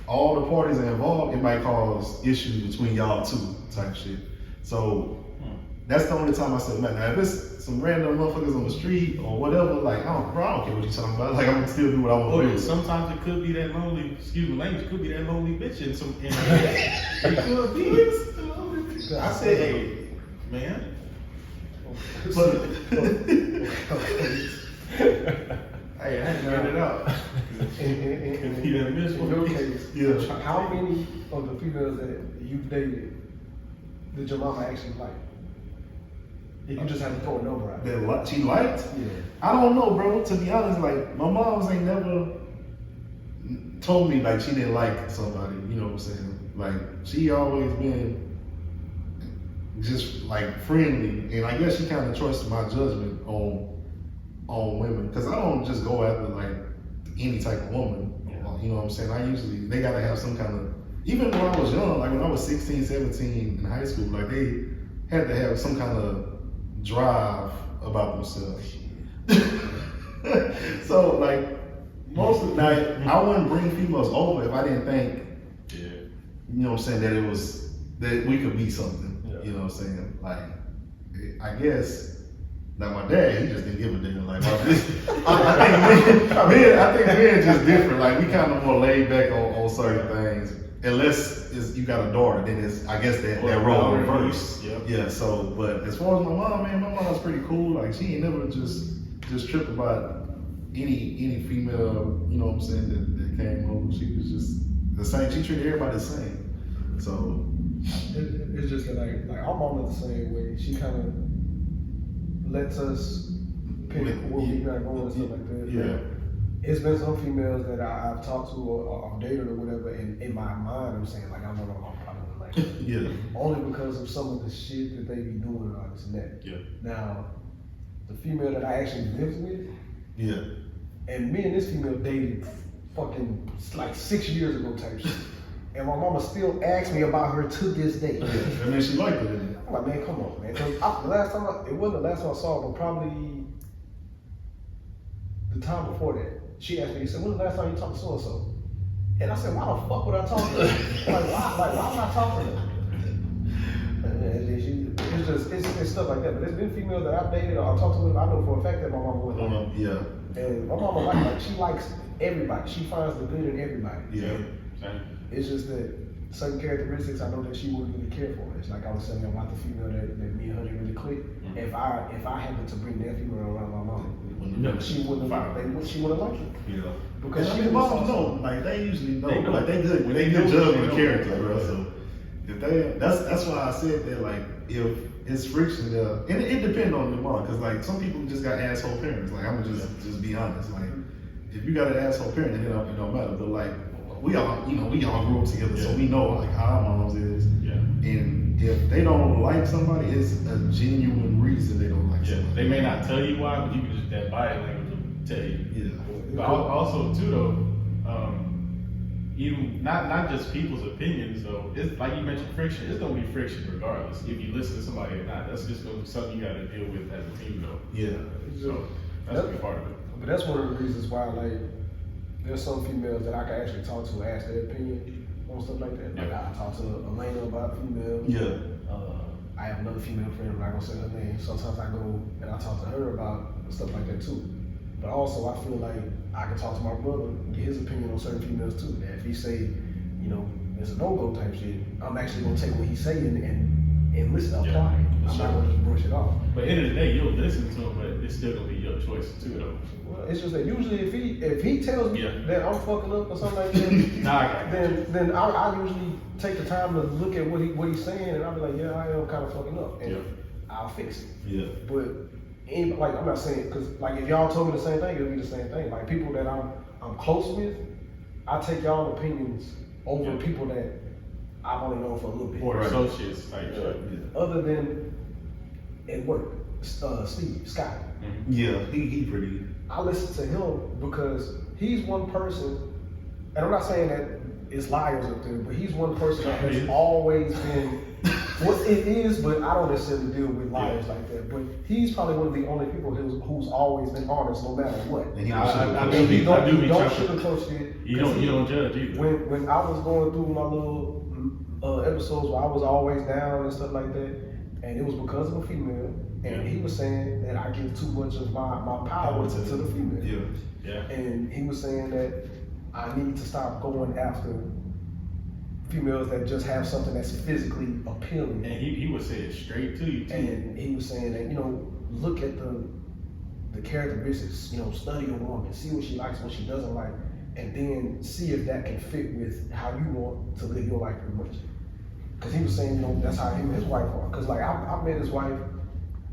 all the parties are involved, it might cause issues between y'all two type shit. So that's the only time I said, man, now if it's some random motherfuckers on the street or whatever, like, I don't care what you're talking about. Like, I'm gonna still do what I want to do. Sometimes it could be that lonely, excuse me, language, could be that lonely bitch in some, it could be. I said, hey, man. But, Hey, I had to get it out. In your case, how many of the females that you've dated did your mama actually like? If you just had to throw a number out. that she liked? Yeah. I don't know, bro. To be honest, like, my moms ain't never told me like she didn't like somebody, you know what I'm saying? Like, she always been just like friendly, and I guess she kind of trusted my judgment on women, because I don't just go after like any type of woman, you know what I'm saying? They gotta have some kind of, even when I was young, like when I was 16, 17 in high school, like they had to have some kind of drive about themselves. So like most of the night, I wouldn't bring females over if I didn't think, you know what I'm saying, that we could be something. You know what I'm saying? Like, I guess, like my dad, he just didn't give a damn. Like, I think men just different. Like, we kind of more laid back on certain things. Unless you got a daughter, then it's, I guess that role reversed. Yeah. So, but as far as my mom, man, my mom's pretty cool. Like, she ain't never just tripped about any female, you know what I'm saying, that came over. She was just the same. She treated everybody the same. So. It's just that like our mom is the same way. She kind of lets us pick where we got going and stuff like that. Yeah. It's been some females that I've talked to or I've dated or whatever, and in my mind I'm saying like I know I'm probably like Yeah. only because of some of the shit that they be doing and all this and that. Yeah. Now, the female that I actually lived with, and me and this female dated fucking like 6 years ago type shit. And my mama still asks me about her to this day. Yeah. I mean, she liked it. I'm like, man, come on, man. Cause it wasn't the last time I saw her, but probably the time before that. She asked me, she said, when's the last time you talked to so and so? And I said, why the fuck would I talk to her? Why am I talking to her? It's stuff like that. But there's been females that I've dated or I've talked to. I know for a fact that my mama would like. Yeah. And my mama like she likes everybody. She finds the good in everybody. Yeah. It's just that certain characteristics I know that she wouldn't really care for. It's like I was saying about the female that me and her didn't really click. If I happened to bring that female around my mama, she wouldn't like it. Yeah. Because and she I mean, moms know, like they usually know, like they good judge with character, bro. So if they, that's why I said that, like if it's friction there, and it depends on the mom, because like some people just got asshole parents. Like I'm gonna just be honest, like if you got an asshole parent, then it don't matter. But like we all grew up together, so we know like how our moms is. Yeah. And if they don't like somebody, it's a genuine reason they don't like Yeah. somebody. They may not tell you why, but you can just that body language will tell you. Yeah. But also too though, even not just people's opinions though. It's like you mentioned friction. It's gonna be friction regardless if you listen to somebody or not. That's just gonna be something you got to deal with as a team though. Yeah. So that's a big part of it. But that's one of the reasons why, like, there's some females that I can actually talk to and ask their opinion on stuff like that. Like, Yeah. I talk to Elena about females. Yeah. I have another female friend, I'm not gonna say her name. Sometimes I go and I talk to her about stuff like that too. But also, I feel like I can talk to my brother and get his opinion on certain females too. That if he say, you know, it's a no-go type shit, I'm actually gonna take what he's saying and listen to apply it. I'm not gonna just brush it off. But at the end of the day, you'll listen to him, but it's still gonna be your choice too though. Well, it's just that usually if he tells me Yeah. that I'm fucking up or something like that, Nah, I got it. then I usually take the time to look at what he's saying, and I'll be like, yeah, I am kind of fucking up, and Yeah. I'll fix it. Yeah. But like I'm not saying, because like if y'all told me the same thing, it'll be the same thing. Like people that I'm close with, I take y'all opinions over Yeah. people that I've only known for a little bit. Or associates type shit. Other than at work, Steve Scott. Yeah. He pretty. I listen to him because he's one person, and I'm not saying that it's liars up there, but he's one person that has always been what it is, but I don't necessarily deal with liars like that. But he's probably one of the only people who's always been honest no matter what. And he I was do be- He don't trusting. sugarcoat shit. You don't judge either. When I was going through my little episodes where I was always down and stuff like that, and it was because of a female, and he was saying that I give too much of my power to the female. Yeah. Yeah. And he was saying that I need to stop going after females that just have something that's physically appealing. And he would say it straight to you too. And he was saying that, you know, look at the characteristics, you know, study a woman, see what she likes, what she doesn't like, and then see if that can fit with how you want to live your life pretty much. Because he was saying, you know, that's how him and his wife are. Because like I met his wife,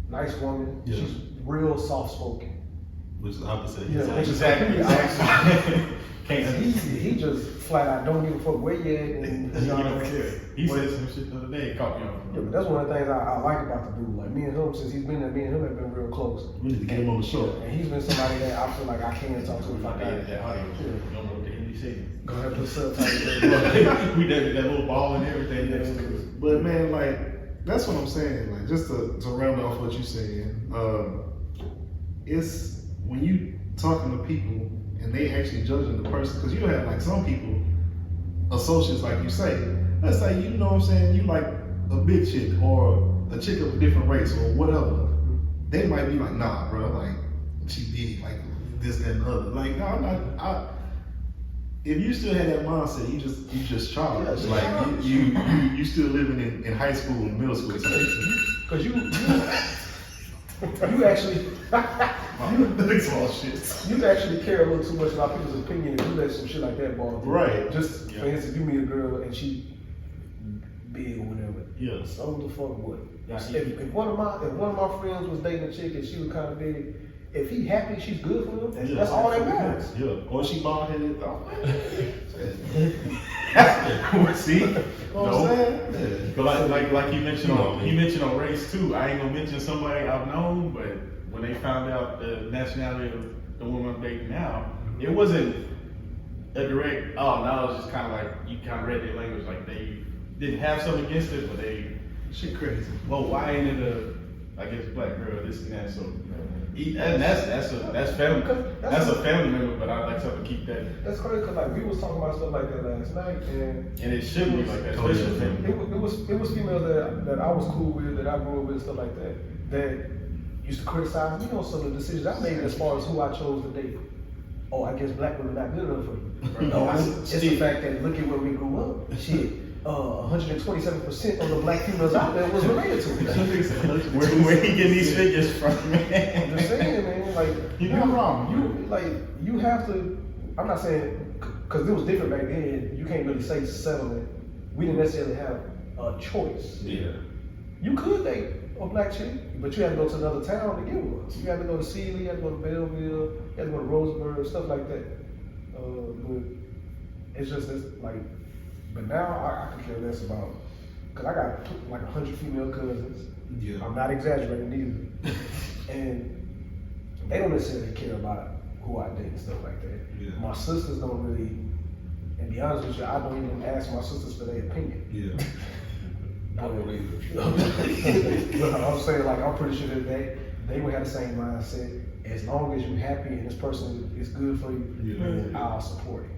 nice woman, Yeah. she's real soft spoken. Which is the opposite. Yeah, which is Exactly. And he just flat out don't give a fuck where you at, and You don't care. He But- said some shit the other day, caught me Yeah, on. but that's one of the things I like about the dude. Like me and him, since he's been there, me and him have been real close. We need to get him on the show. And he's been somebody that I feel like I can talk to if I got That audio. You don't know what the hell he said. Go ahead and put subtitles. We did that little ball and everything next to us. But man, like that's what I'm saying. Like just to round off what you're saying, it's when you talking to people and they actually judging the person, because you have like some people, associates like you say. Let's say you know what I'm saying, you like a big chick or a chick of a different race or whatever. They might be like, nah, bro, like she big, like this, that, and the other. Like, no, I'm not. If you still had that mindset, you just charged. Yeah, Like you still living in high school and middle school. Because you actually Small shit. you actually care a little too much about people's opinion if you let some shit like that ball through. Right. Just Yeah. for instance, you meet a girl and she big or whatever. Yeah. So the fuck what? Yeah, If one of my friends was dating a chick and she was kind of big, if he happy, she's good for him. That's all that matters. Yeah. Or she bald headed. See? You know what I'm saying? Yeah. But like you mentioned on race too. I ain't gonna mention somebody I've known, but when they found out the nationality of the woman I'm dating now, it wasn't a direct. Oh no, it was just kind of like you kind of read their language. Like they didn't have something against it, but they Shit crazy. well, why ain't it I guess black girl, this and that. So and that's family. That's a family member, but I'd like to keep that. That's crazy because like we was talking about stuff like that last night, and And it should be like that, especially family. it was females that I was cool with, that I grew up with, and stuff like that used to criticize me on some of the decisions I made as far as who I chose to date. Oh, I guess black women not good enough for you. No, it's the fact that look at where we grew up. Shit. 127% of the black females out there was related to me. Where he getting these figures from, man? I'm just saying, man, like You're not wrong. You have to. I'm not saying because it was different back then. You can't really say settlement. We didn't necessarily have a choice. Yeah. You could date a black chick, but you had to go to another town to get one. You had to go to Sealy, you had to go to Belleville, you had to go to Roseburg, stuff like that. It's just this, like, but now I could care less about, cause I got like 100 female cousins. Yeah. I'm not exaggerating either. And they don't necessarily care about who I date and stuff like that. Yeah. My sisters don't really, and be honest with you, I don't even ask my sisters for their opinion. Yeah. I don't either. But I'm saying, like, I'm pretty sure that they would have the same mindset. As long as you're happy and this person is good for you, then I'll support it.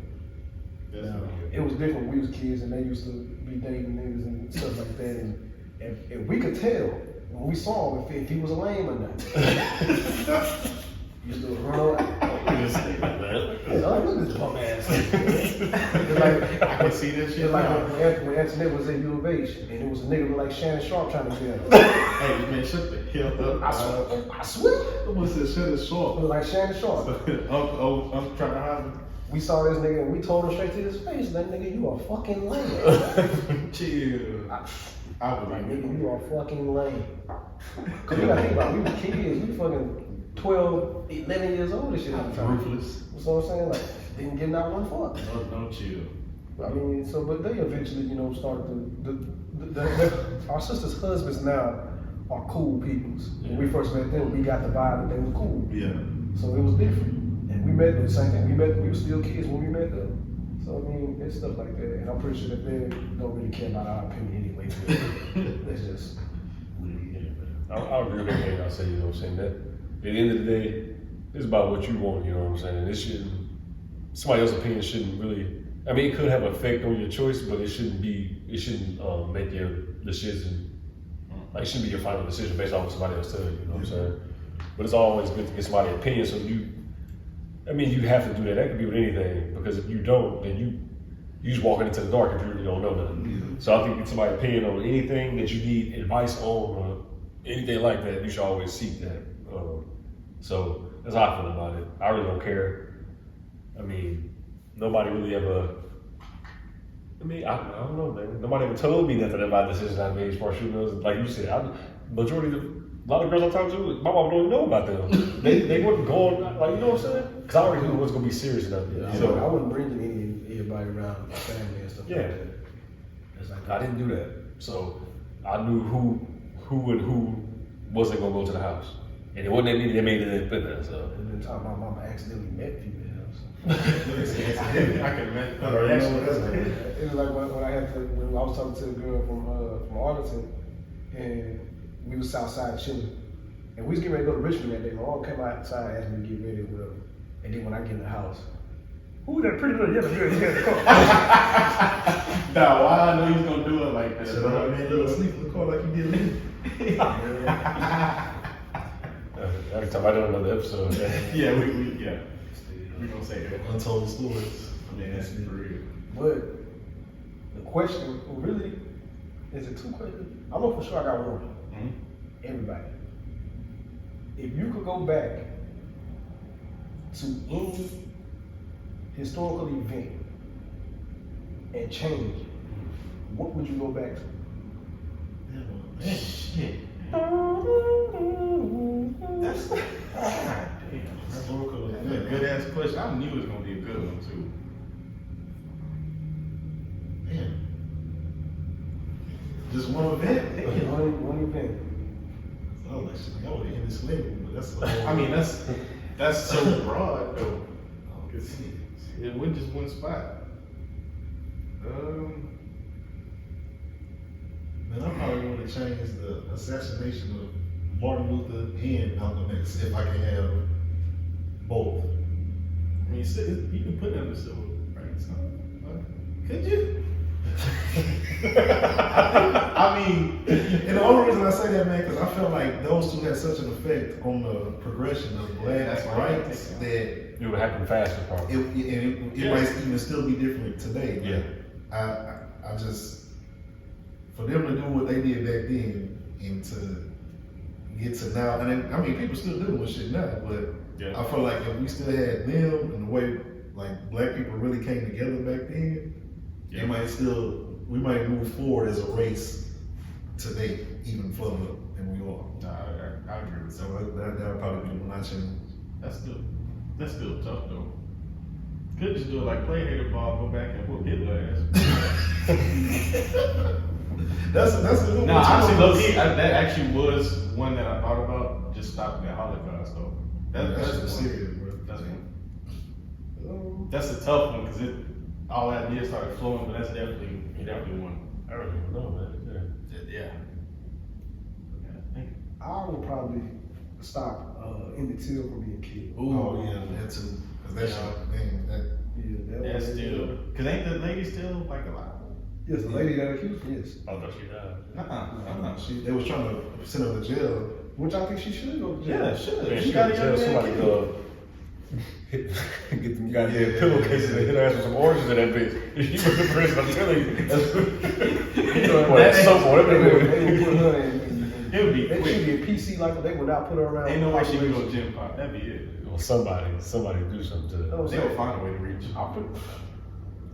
Now, it was different when we was kids and they used to be dating niggas and stuff like that, and we could tell when we saw him if he was a lame or not. Used to run around. Like, look at this bum ass. Like, I can see this shit. it's like now. when Antoinette was at U of H and it was a nigga like Shannon Sharp trying to get him. Hey man, shut the hell up. I swear. Someone said shut it short. It was like Shannon Sharp. I'm trying to hide him. We saw this nigga and we told him straight to his face, like, nigga, you are fucking lame. Chill. I Like, believe nigga, it. you are fucking lame. Cause you gotta think about it, we were kids, we fucking 12, 11 years old and shit at the time. Ruthless. You know what I'm saying? Like, didn't give out one fuck. No chill. I mean, so, but they eventually, you know, started our sisters' husbands now are cool peoples. When we first met them, we got the vibe that they were cool. Yeah. So it was different. And we met them, the same thing. We were still kids when we met them. So I mean, it's stuff like that. And I'm pretty sure that they don't really care about our opinion anyway. That's just. I agree with everything I say, you know what I'm saying? That at the end of the day, it's about what you want, you know what I'm saying? And it shouldn't, somebody else's opinion shouldn't really, I mean, it could have an effect on your choice, but it shouldn't make your decision, like, it shouldn't be your final decision based on what somebody else tells you, you know what I'm saying? But it's always good to get somebody's opinion, so you have to do that. That could be with anything, because if you don't, then you just walking into the dark if you really don't know nothing. Yeah. So I think get somebody's opinion on anything that you need advice on, or anything like that, you should always seek that. So that's how I feel about it. I really don't care. I mean, nobody really ever. I mean, I don't know, man. Nobody ever told me nothing about decisions I made as far as shooting those. Like you said, a lot of girls I talk to, my mom don't even know about them. they wouldn't go on, like, you know what I'm saying? Because I already knew it was gonna be serious enough. Yeah, So I wouldn't bring anybody around my family and stuff Yeah. like that. It's like, I didn't do that. So I knew who and who wasn't gonna go to the house. And it wasn't that many that made it in there. So There's been time my mama accidentally met females. I can imagine. It was like when I was talking to a girl from Arlington, and we was outside chilling, and we was getting ready to go to Richmond that day. My mom came outside, asked me to get ready or whatever, and then when I get in the house, who that pretty little yellow girl? Nah, why I know you was gonna do it like that? Shut up, man. Little sleep in the car like you did me. every time I do another episode, Yeah, we gonna say that. Untold stories. I mean, that's for real. But the question really is it two questions? I know for sure I got one. Mhm. Everybody, if you could go back to any historical event and change it, what would you go back to? Man, Shit. that's historical That's a event. good ass question. I knew it was gonna be a good one too. Man. Just one event? One event. I was like, shit, I would have ended slavery, but that's I mean, that's so broad though. 'Cause it wasn't just one spot. Man, I probably want to change the assassination of Martin Luther and Malcolm X if I can have both. I mean, you can put them in civil rights. Could you? I mean, And the only reason I say that, man, because I felt like those two had such an effect on the progression of black That's why I rights think that it would happen faster, probably. it might even still be different today. Yeah. I just, for them to do what they did back then and to get to now, and then, I mean, people still doing shit now, but Yeah. I feel like if we still had them and the way like black people really came together back then, Yeah. we might move forward as a race today, even further than we are. nah, I agree with So that. that would probably be the one I change. That's still tough though. Could just do it like play hater ball, go back and whoop Hitler ass. That's a good one. No, honestly, low-key, that actually was one that I thought about, just stopping at Holocaust, though. That's That's serious, bro. That's one. That's a tough one, because all ideas started flowing, but that's definitely one. I don't even know, man. Yeah. I would probably stop Emmett Till from being killed. Oh yeah, that too. Cause that shit, man, that. Yeah, That's still, because ain't the lady still like alive? Yes, the lady that accused me, yes. I thought she died. They was trying to send her to jail. Which I think she should go to jail. Yeah, sure. Man, She she got got a young somebody man. get them goddamn pillowcases and hit her ass with some oranges in that bitch. She was the prison, I'm telling you. What, soap or whatever They they would do. put her in. It would be That quick. should be a PC like they would not put her around. Ain't no way she could go gym pop. That'd be it. Well, somebody do something to that. They would find a way to reach. I'll put.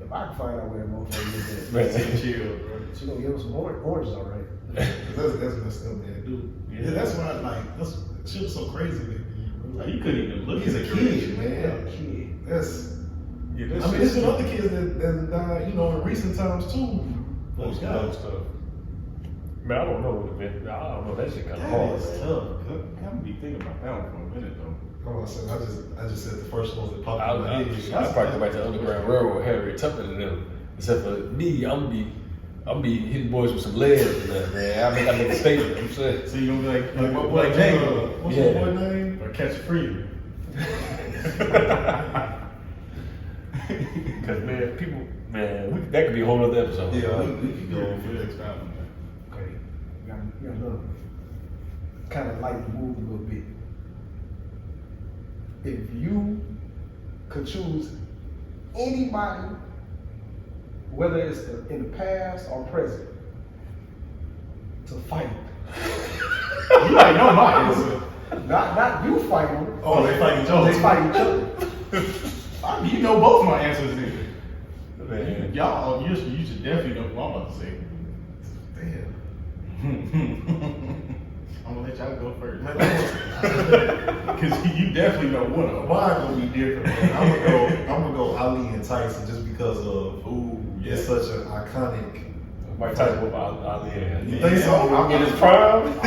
If I can find out where that motherfucker is at, Man, Chill, bro. she gonna give us some oranges, all right. That's messed up, man, dude. Yeah, that's why that's shit was so crazy, man. Like, you couldn't even look He's at a the kid, man. Kid. That's. Yeah, I mean, there's been other kids that died, you know, in recent times too. Those stuff. Man, I don't know. I don't know. That shit kind of That hard. is tough. I'm gonna be thinking about that one for a minute, though. Oh, I just said the first ones that popped I in my head. probably go back to Underground Railroad, Harriet Tubman and them. Except for me, I'm be hitting boys with some lead and that, man. I make a statement. I'm saying. So you gonna be like Like, what, what, like Django, what's Yeah. your boy name? or Catch a Freedom? Because man, people, that could be a whole other episode. Yeah, Like, we could go over We'll that. expound on that. Okay. We got another. Kind of lighten the mood a little bit. If you could choose anybody, whether it's in the past or present, to fight. You already know my answer. Not you fighting. Oh, they fight each other. They fight each other. You know both my answers, nigga. man. Y'all, you should definitely know what I'm about to say. Damn. I'm gonna let y'all go first. Cause you definitely know one of them. Mine gonna be different, man. I'm gonna go Ali and Tyson just because of it's such an iconic. Mike Tyson with Ali. You think so? I'm in his prime. I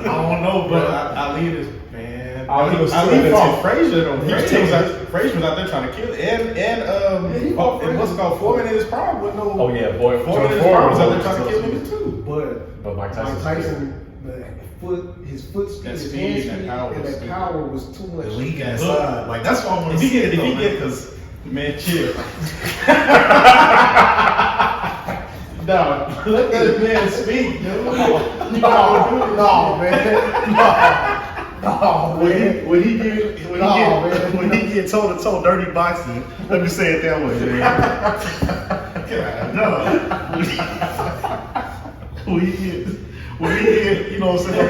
don't know, but Ali is man. Ali was Ali still fought in Frazier though. He was Frazier was out there trying to kill it. And what's it called Foreman in his prime with no. Oh yeah, boy. Foreman in his prime was out there trying to kill him too. But Mike Mike Tyson. his foot speed, That his speed hand and speed, power and was that stupid. power was too much. The league inside, like that's what I want to see. If he get, cause man, chill. No, let that man speak, dude. No, man. When he get toe to toe dirty boxing, let me say it that way, man. When he get, you know what I'm saying?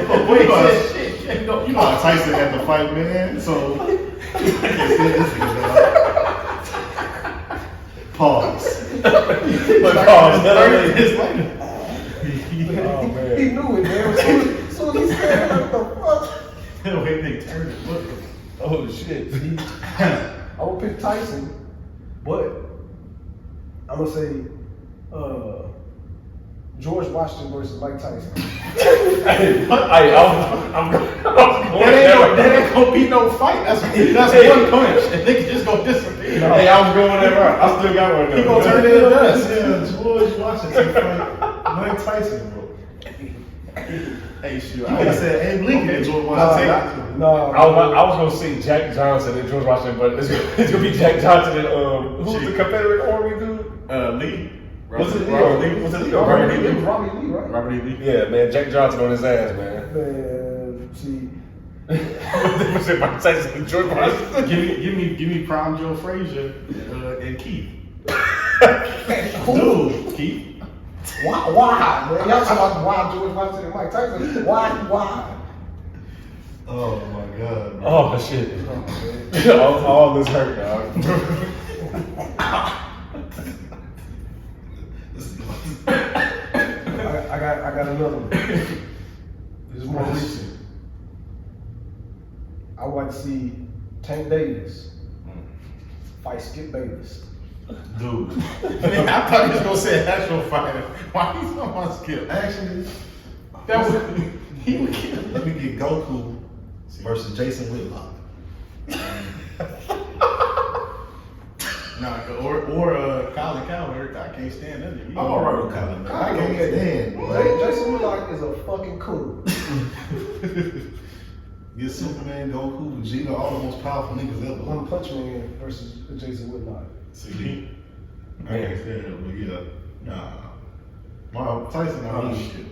You know how Tyson had to fight, man. So I can't say this nigga, man. Pause. But pause. 30 minutes later. Oh man. He knew it, man. As soon as he said, what the fuck? The way they turned it, look. Oh shit. I would pick Tyson, but I'm gonna say George Washington versus Mike Tyson. I'm going That ain't gonna be no fight. That's one punch, and they can just go disappear. Hey, I was going that route. I still got one. He gonna turn it into dust. Yeah, George Washington fight Mike Tyson, bro. Hey, shoot. You could have said Abe Lincoln and George Washington. No, I was gonna say Jack Johnson and George Washington, but it's gonna be Jack Johnson and who's the Confederate Army dude? Lee. Was it Lee? Was it Lee? It was Robbie Lee, right? Robert E. Lee. Yeah, man, Jack Johnson on his ass, man. Man, see, Was it Mike Tyson and George Washington? Give me Prime Joe Frazier and Keith. Dude, Keith. why, man? Y'all talking about why George Washington and Mike Tyson? Why? oh my God, bro. Oh shit. all this hurt, dog. I got another one. This is more recent. I would like to see Tank Davis fight Skip Bayless. Dude. Man, I thought he was gonna say actual fighter. Why he's talking about Skip? Actually, That was he would kill. let me get Goku versus Jason Whitlock. Nah, or Colin Cowherd. I can't stand that nigga. I'm alright with Colin, man. I can't stand. Jason Whitlock is a fucking coon. Get Superman, Goku, Vegeta, all the most powerful niggas ever. One Punch Man versus Jason Whitlock. See, I can't stand it, but yeah, nah. Mike Tyson, I mean, shit.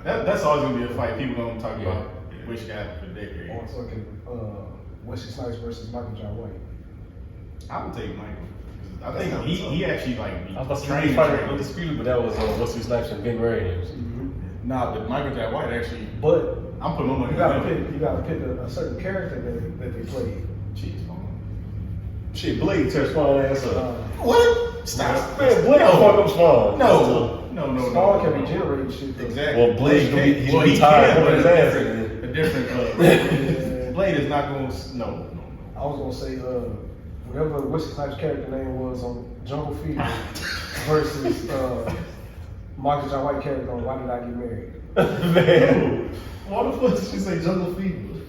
That's always gonna be a fight. People gonna talk about which guy for decades. Or fucking Wesley Snipes versus Michael John White. I would take Michael. I That's think not he tough. actually like I was trained. trying to fight undisputed, but that was Wesley Snipes and Ben Williams. Nah, but Michael J. White actually. But I'm putting my money you gotta on him. pick. You gotta pick a certain character that they played. Jeez, man. Shit, Blade tears Spawn ass up. What? Stop. Man, Blade fuck up Spawn. No. Spawn can regenerate shit. Though. Exactly. Well, Blade's gonna be, he's Well, gonna be he tired can, of but his a ass. different Blade is not going to. No. I was gonna say whatever Wesley Snipes' character name was on Jungle Fever versus Michael John White character on Why Did I Get Married? Man. why the fuck did you say Jungle Fever?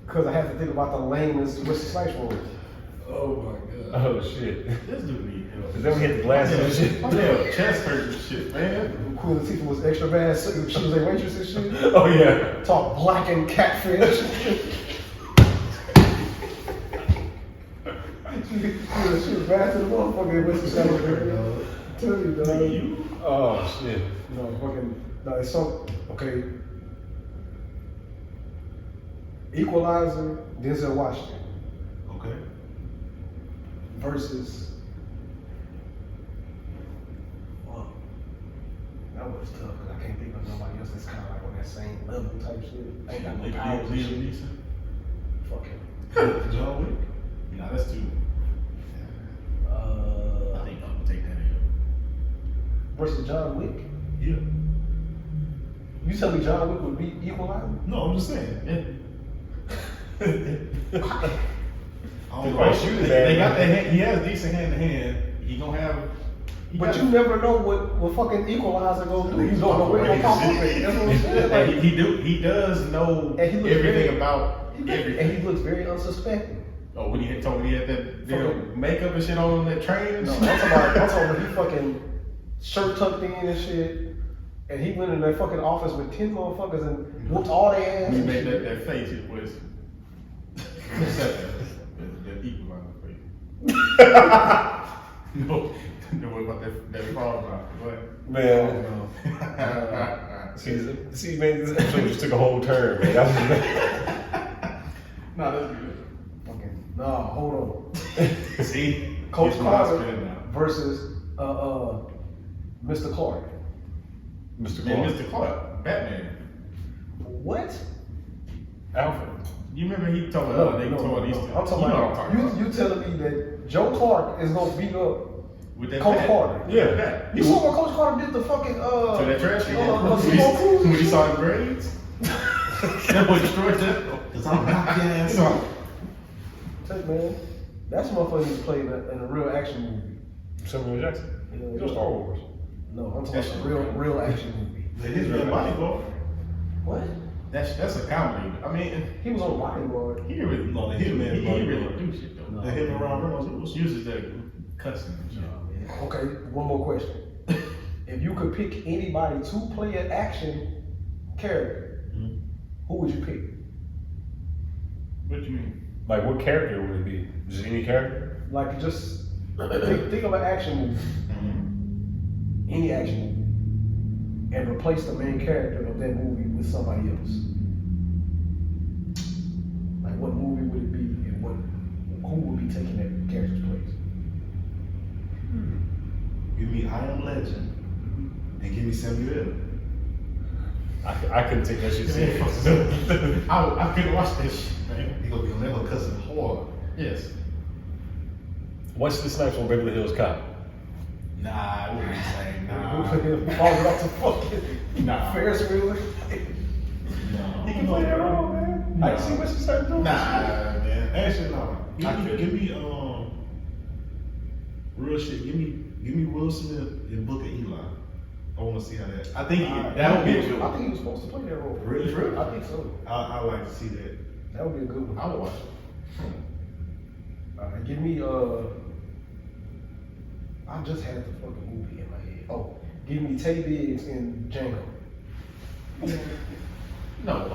Because I have to think about the lamest Wesley Snipes role. Oh my god. Oh shit. This dude need help. Cause then we hit the glasses and shit. My damn chest hurts and shit, man. Queen Latifah was extra bad. She was a waitress and shit. Oh yeah. Talk black and catfish. she was bad to the motherfucker in Wesley Snipes. Tell you, dog. Oh shit. No, fucking, no, it's so, okay. Equalizer, Denzel Washington Okay. versus, fuck, that was tough because I can't think of nobody else that's kind of like on that same level type shit. Ain't got no powers and shit. Fucking. John Wick. Nah, that's too. I think I'm gonna take that in. Versus John Wick. Yeah. You tell me John Wick would beat Equalizer? No, I'm just saying. I I don't If know. I shoot his They got ass. that hand. He has decent hand to hand. He gonna have. But you never know what fucking Equalizer gonna do. You don't know where he'll pop up at. That's what I'm saying. Like, He does know And he looks everything very- about and everything. he looks very unsuspecting. Oh, when he had told me he had that damn makeup and shit on that train and No, shit. I'm talking about he fucking shirt tucked in and shit. And he went in that fucking office with 10 motherfuckers and whooped all their ass. When he and made shit. that face, it was that equalizer face. No, what about that frog mouth? What? Man. See, man, this episode just took a whole turn, man. That No, that's good. Okay. No, hold on. See, Coach It's my Carter spin now. versus Mr. Clark. was Mr. Yeah, Clark. Mr. Clark, Batman. What? Alfred. You remember he told me No, they no, told these no. two. I'm talking You know what I'm about talking about. you telling me that Joe Clark is gonna beat up With that Coach bat. Carter. Yeah. Bat. You saw what Coach Carter did to fucking To that trash can. Casino When he saw the grades. That boy destroyed that. Cause I'm not It's gas. all- Say, man, that's motherfucker who's played in a real action movie. Samuel Jackson. Yeah. He's on Star Wars. No, I'm talking about a real action movie. His real bodyguard. What? That's a comedy. I mean, He was on Bodyguard. he didn't really. No, the Hitman He is didn't bodyguard. really do shit though. No. The him and Ron Reynolds. Most uses that cussing and shit. Okay, one more question. If you could pick anybody to play an action character, who would you pick? What you mean? Like, what character would it be? Just any character? Like, just think of an action movie, any action movie, and replace the main character of that movie with somebody else. Like, what movie would it be, and who would be taking that character's place? Give me I Am Legend. And give me Samuel. I couldn't take that shit serious. I couldn't watch this shit, man. He gonna be on that one cussing hard. Yes. Wesley Snipes on Beverly Hills Cop. Nah, I wouldn't be saying Who nah. falls off the fucking Nah. Ferris wheel? No. He can play that role, man. I can see Wesley Snipes doing Nah, man. Actually, no. Give me real shit. Give me Will Smith and Booker Eli. I want to see how that. I think that would be a good I one. think he was supposed to play that role. Really? I think so. I like to see that. That would be a good one. I would watch it. Give me I just had the fucking movie in my head. Oh, give me Tay Diggs and Django. No, hold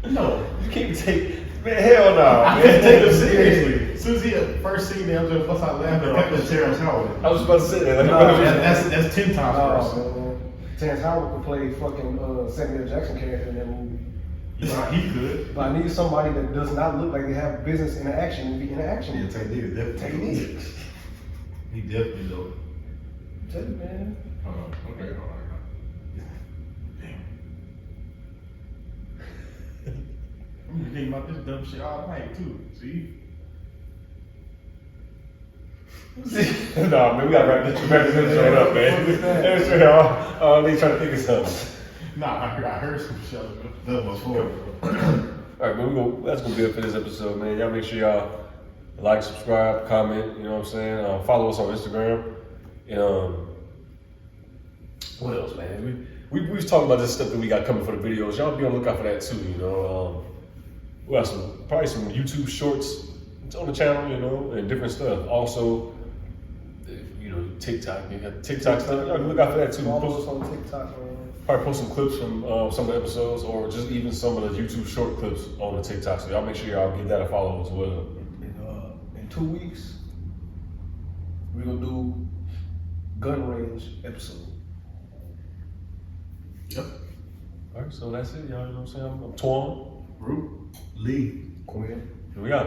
on. No, You can't take, man, hell no. I can't take them seriously. As soon as he first scene, I'm just bust out laughing. That's Terrence Howard. I was about to say that. Like, That's 10 times worse. Man. Terrence Howard could play fucking Samuel Jackson character in that movie. Yeah, he could. But I need somebody that does not look like they have business in the action movie in the action Yeah, movie. Tay Diggs definitely. Tay Diggs. He definitely though. Tell you, man. Hold on. Okay, hold on. I'm just thinking about this dumb shit all night too. See? No, man, we gotta wrap this episode up, man. They trying to think of something. Nah, I heard some shit. That was horrible. All right, man, that's gonna be it for this episode, man. Y'all make sure y'all like, subscribe, comment. You know what I'm saying? Follow us on Instagram. What else, man? We was talking about this stuff that we got coming for the videos. Y'all be on the lookout for that too. You know, we got probably some YouTube shorts on the channel. You know, and different stuff. Also, you know, TikTok. You got TikTok stuff. Y'all look out for that too. Follow us on TikTok, man. Probably post some clips from some of the episodes, or just even some of the YouTube short clips on the TikTok. So y'all make sure y'all give that a follow as well. In 2 weeks, we're gonna do gun range episode. Yep. All right, so that's it, y'all. You know what I'm saying? I'm Twan. Root. Lee. Quinn. Here we go.